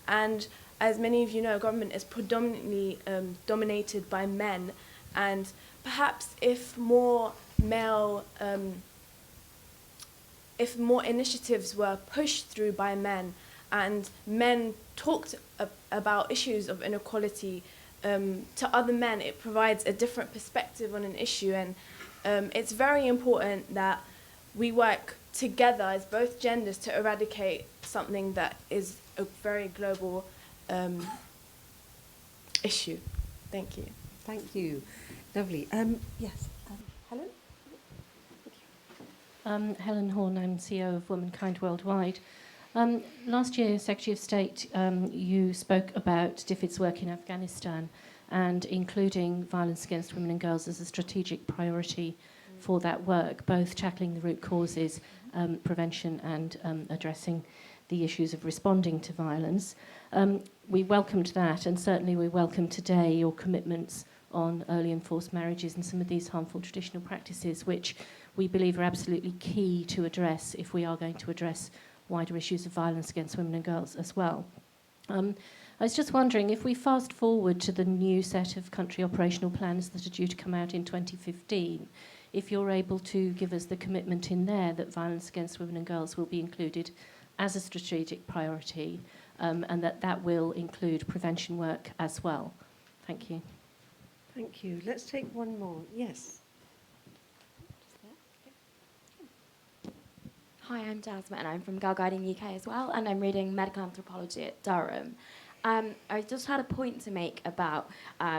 And as many of you know, government is predominantly dominated by men. And perhaps if more initiatives were pushed through by men, and men talked about issues of inequality to other men, it provides a different perspective on an issue. And it's very important that we work together as both genders to eradicate something that is a very global issue. Thank you. Thank you. Lovely. Yes, Helen? Helen Horn, I'm CEO of Womankind Worldwide. Last year, Secretary of State, you spoke about DFID's work in Afghanistan and including violence against women and girls as a strategic priority for that work, both tackling the root causes, prevention and addressing the issues of responding to violence. We welcomed that, and certainly we welcome today your commitments on early and forced marriages and some of these harmful traditional practices, which we believe are absolutely key to address if we are going to address wider issues of violence against women and girls as well. I was just wondering, if we fast forward to the new set of country operational plans that are due to come out in 2015, if you're able to give us the commitment in there that violence against women and girls will be included as a strategic priority, and that will include prevention work as well. Thank you. Thank you. Let's take one more. Yes. Hi, I'm Jasmine, and I'm from Girl Guiding UK as well, and I'm reading medical anthropology at Durham. I just had a point to make about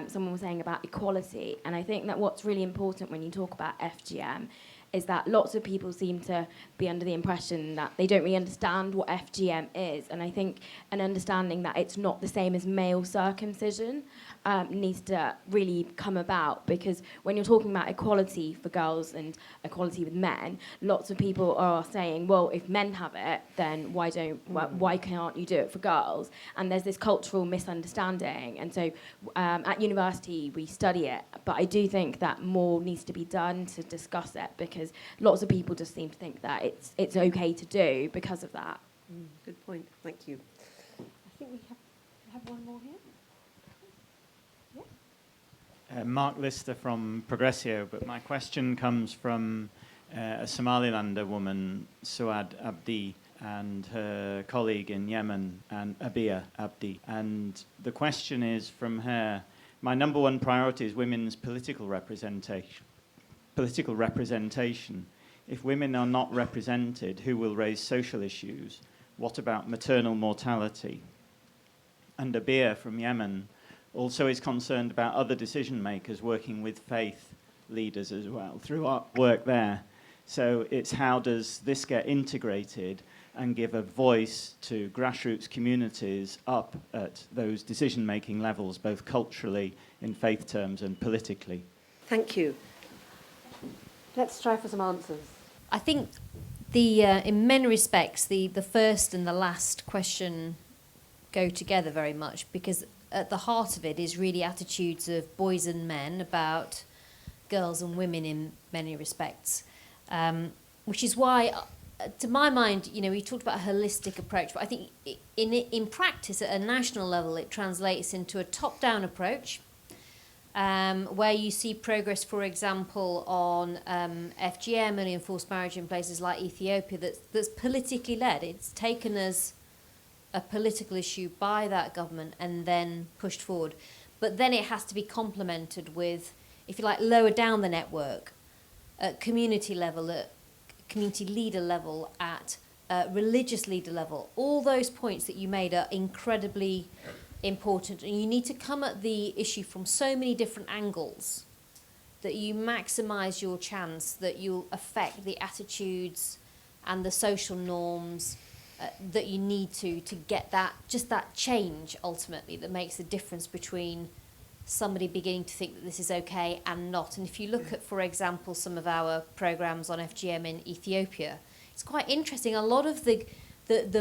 someone was saying about equality, and I think that what's really important when you talk about FGM is that lots of people seem to be under the impression that they don't really understand what FGM is, and I think an understanding that it's not the same as male circumcision needs to really come about, because when you're talking about equality for girls and equality with men, lots of people are saying, well, if men have it, then why can't you do it for girls? And there's this cultural misunderstanding, and so at university we study it, but I do think that more needs to be done to discuss it, because lots of people just seem to think that it's okay to do because of that. Good point. Thank you. I think we have one more here. Mark Lister from Progressio, but my question comes from a Somalilander woman, Suad Abdi, and her colleague in Yemen, and Abia Abdi. And the question is from her, my number one priority is women's political representation. If women are not represented, who will raise social issues? What about maternal mortality? And Abia from Yemen also is concerned about other decision makers working with faith leaders as well through our work there. So it's how does this get integrated and give a voice to grassroots communities up at those decision making levels, both culturally, in faith terms, and politically? Thank you. Let's try for some answers. I think in many respects, the first and the last question go together very much, because at the heart of it is really attitudes of boys and men about girls and women in many respects, which is why, to my mind, we talked about a holistic approach, but I think in practice at a national level it translates into a top-down approach, where you see progress, for example, on FGM, early enforced marriage, in places like Ethiopia, that's politically led. It's taken as a political issue by that government and then pushed forward. But then it has to be complemented with, if you like, lower down the network, at community level, at community leader level, at religious leader level. All those points that you made are incredibly important, and you need to come at the issue from so many different angles that you maximize your chance that you'll affect the attitudes and the social norms that you need to get that change ultimately that makes the difference between somebody beginning to think that this is okay and not. And if you look at, for example, some of our programs on FGM in Ethiopia, it's quite interesting. A lot of the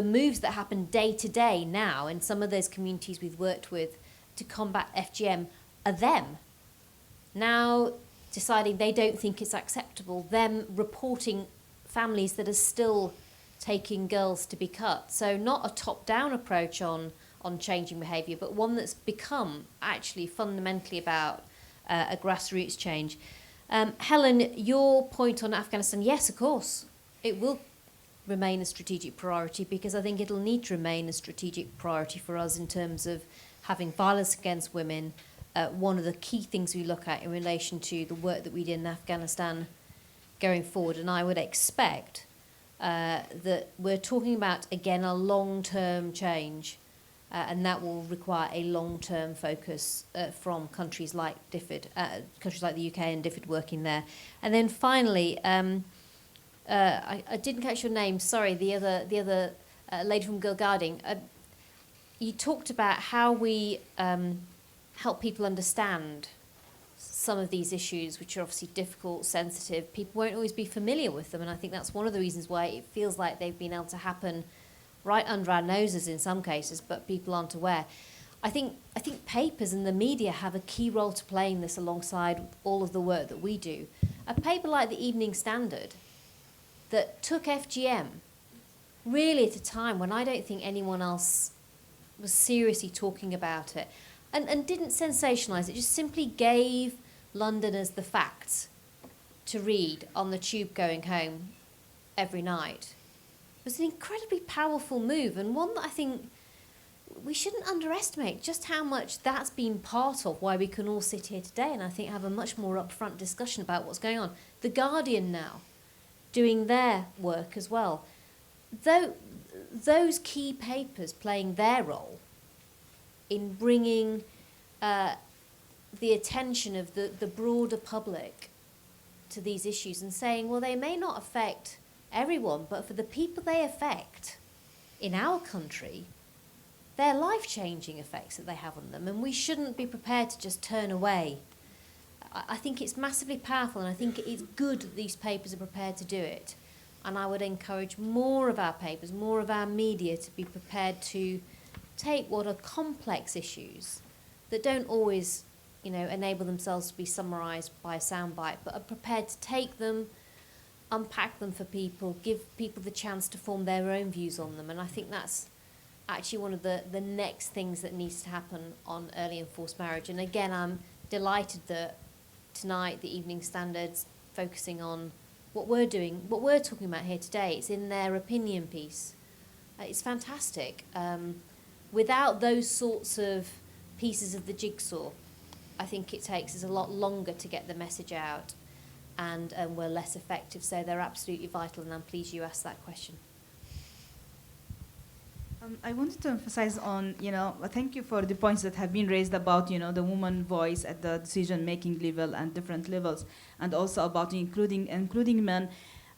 moves that happen day to day now in some of those communities we've worked with to combat FGM are them now deciding they don't think it's acceptable, them reporting families that are still taking girls to be cut. So not a top-down approach on changing behaviour, but one that's become actually fundamentally about a grassroots change. Helen, your point on Afghanistan, yes, of course, it will remain a strategic priority, because I think it'll need to remain a strategic priority for us in terms of having violence against women. One of the key things we look at in relation to the work that we did in Afghanistan going forward, and I would expect that we're talking about, again, a long-term change, and that will require a long-term focus from countries like DFID, countries like the UK and DFID working there. And then finally, I didn't catch your name. Sorry, the other lady from Girl Guiding. You talked about how we help people understand some of these issues, which are obviously difficult, sensitive. People won't always be familiar with them, and I think that's one of the reasons why it feels like they've been able to happen right under our noses in some cases, but people aren't aware. I think papers and the media have a key role to play in this alongside all of the work that we do. A paper like the Evening Standard that took FGM really at a time when I don't think anyone else was seriously talking about it, and didn't sensationalise it, just simply gave Londoners the facts to read on the tube going home every night. It was an incredibly powerful move, and one that I think we shouldn't underestimate just how much that's been part of why we can all sit here today, and I think have a much more upfront discussion about what's going on. The Guardian now doing their work as well. Though those key papers playing their role in bringing the attention of the broader public to these issues and saying, well, they may not affect everyone, but for the people they affect in our country, they're life-changing effects that they have on them, and we shouldn't be prepared to just turn away. I think it's massively powerful, and I think it's good that these papers are prepared to do it. And I would encourage more of our papers, more of our media to be prepared to take what are complex issues that don't always, enable themselves to be summarised by a soundbite, but are prepared to take them, unpack them for people, give people the chance to form their own views on them. And I think that's actually one of the next things that needs to happen on early enforced marriage. And again, I'm delighted that tonight the Evening Standard's focusing on what we're doing, what we're talking about here today. It's in their opinion piece. It's fantastic. Without those sorts of pieces of the jigsaw, I think it takes us a lot longer to get the message out, and we're less effective. So they're absolutely vital, and I'm pleased you asked that question. I wanted to emphasize on, thank you for the points that have been raised about, the woman voice at the decision-making level and different levels, and also about including men.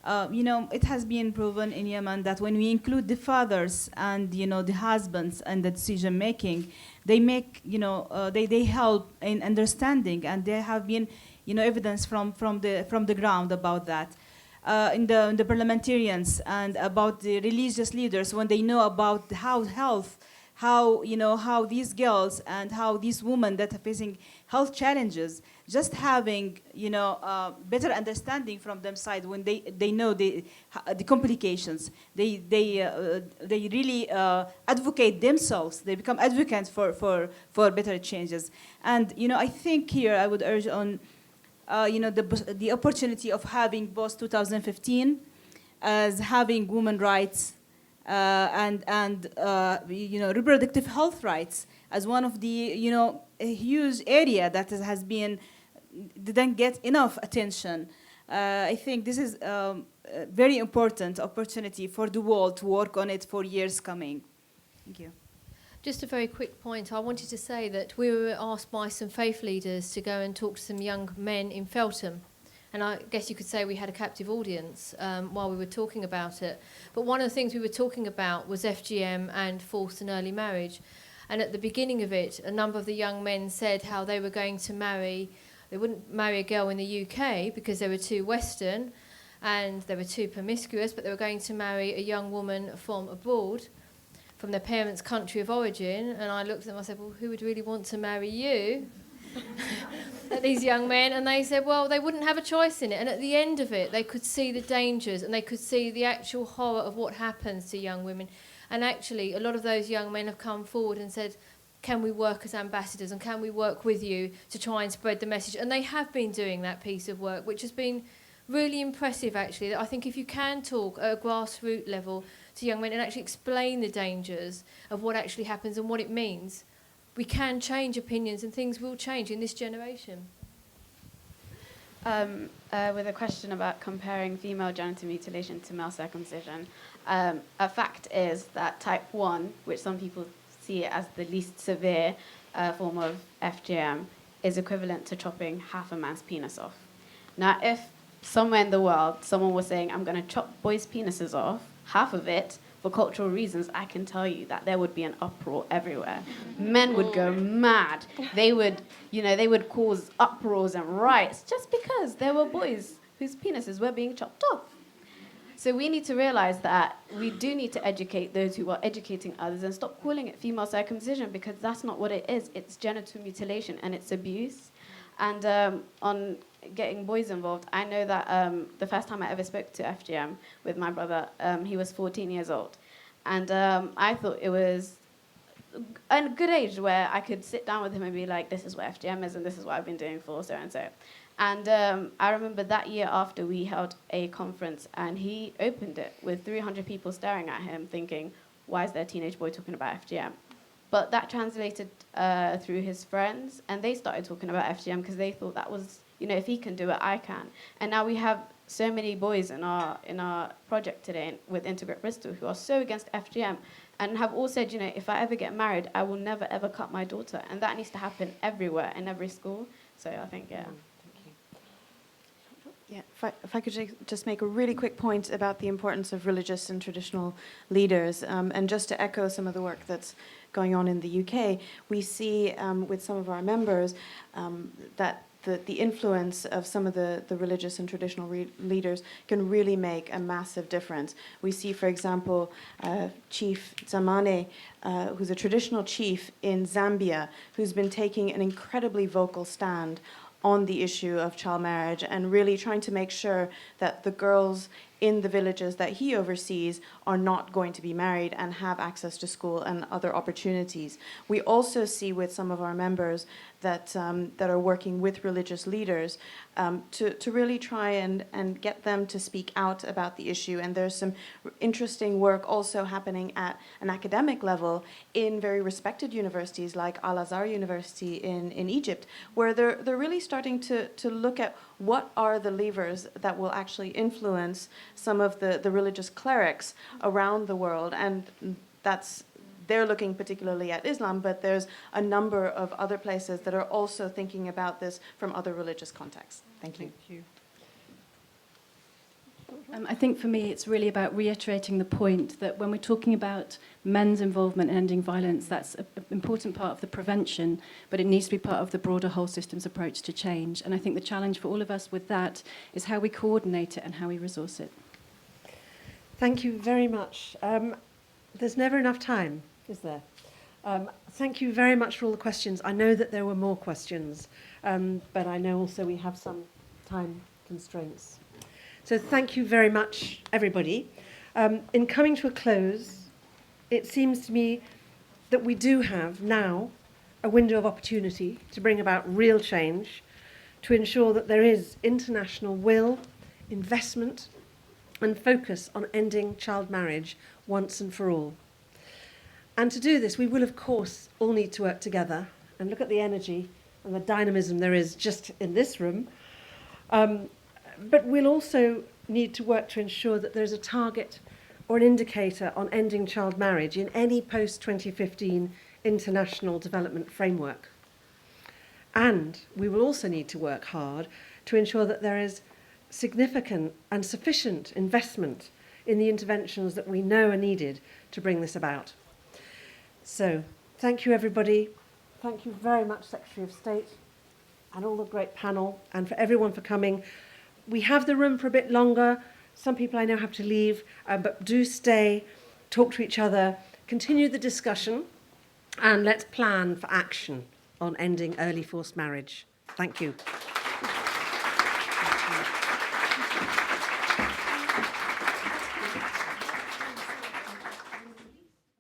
It has been proven in Yemen that when we include the fathers and, the husbands in the decision-making, they make, they help in understanding, and there have been, evidence from the ground about that. in the parliamentarians and about the religious leaders when they know about how these girls and how these women that are facing health challenges, just having better understanding from them side when they know the complications, they really advocate themselves. They become advocates for better changes. And I think here I would urge on the opportunity of having both 2015 as having women rights and reproductive health rights as one of the a huge area that didn't get enough attention. I think this is a very important opportunity for the world to work on it for years coming. Thank you. Just a very quick point. I wanted to say that we were asked by some faith leaders to go and talk to some young men in Feltham. And I guess you could say we had a captive audience while we were talking about it. But one of the things we were talking about was FGM and forced and early marriage. And at the beginning of it, a number of the young men said how they were going to they wouldn't marry a girl in the UK because they were too Western and they were too promiscuous, but they were going to marry a young woman from abroad, from their parents' country of origin. And I looked at them and I said, well, who would really want to marry you? At these young men, and they said, well, they wouldn't have a choice in it. And at the end of it, they could see the dangers and they could see the actual horror of what happens to young women. And actually, a lot of those young men have come forward and said, can we work as ambassadors and can we work with you to try and spread the message? And they have been doing that piece of work, which has been really impressive, actually. I think if you can talk at a grassroots level to young men and actually explain the dangers of what actually happens and what it means, we can change opinions and things will change in this generation. With a question about comparing female genital mutilation to male circumcision, a fact is that type 1, which some people see as the least severe form of FGM, is equivalent to chopping half a man's penis off. Now, if somewhere in the world someone was saying, I'm going to chop boys' penises off, half of it, for cultural reasons, I can tell you that there would be an uproar everywhere. Men would go mad. They would cause uproars and riots just because there were boys whose penises were being chopped off. So we need to realize that we do need to educate those who are educating others and stop calling it female circumcision, because that's not what it is. It's genital mutilation and it's abuse. And on getting boys involved, I know that the first time I ever spoke to FGM with my brother, he was 14 years old. And I thought it was a good age where I could sit down with him and be like, this is what FGM is and this is what I've been doing for so and so. And I remember that year after we held a conference and he opened it with 300 people staring at him thinking, why is there a teenage boy talking about FGM? But that translated through his friends, and they started talking about FGM because they thought that was, if he can do it, I can. And now we have so many boys in our project today with Integrate Bristol who are so against FGM and have all said, if I ever get married, I will never, ever cut my daughter. And that needs to happen everywhere, in every school. So I think, yeah. Yeah, if I could just make a really quick point about the importance of religious and traditional leaders, and just to echo some of the work that's going on in the UK, we see with some of our members that the influence of some of the religious and traditional leaders can really make a massive difference. We see, for example, Chief Zamane, who's a traditional chief in Zambia, who's been taking an incredibly vocal stand on the issue of child marriage and really trying to make sure that the girls in the villages that he oversees are not going to be married and have access to school and other opportunities. We also see with some of our members that are working with religious leaders to really try and get them to speak out about the issue. And there's some interesting work also happening at an academic level in very respected universities like Al-Azhar University in Egypt, where they're really starting to look at what are the levers that will actually influence some of the religious clerics around the world. And they're looking particularly at Islam, but there's a number of other places that are also thinking about this from other religious contexts. Thank you. Thank you. I think for me it's really about reiterating the point that when we're talking about men's involvement in ending violence, that's an important part of the prevention, but it needs to be part of the broader whole systems approach to change. And I think the challenge for all of us with that is how we coordinate it and how we resource it. Thank you very much. There's never enough time, is there? Thank you very much for all the questions. I know that there were more questions, but I know also we have some time constraints. So thank you very much, everybody. In coming to a close, it seems to me that we do have now a window of opportunity to bring about real change, to ensure that there is international will, investment, and focus on ending child marriage once and for all. And to do this, we will, of course, all need to work together and look at the energy and the dynamism there is just in this room. But we'll also need to work to ensure that there's a target or an indicator on ending child marriage in any post-2015 international development framework. And we will also need to work hard to ensure that there is significant and sufficient investment in the interventions that we know are needed to bring this about. So, thank you, everybody. Thank you very much, Secretary of State, and all the great panel, and for everyone for coming. We have the room for a bit longer. Some people I know have to leave, but do stay, talk to each other, continue the discussion, and let's plan for action on ending early forced marriage. Thank you.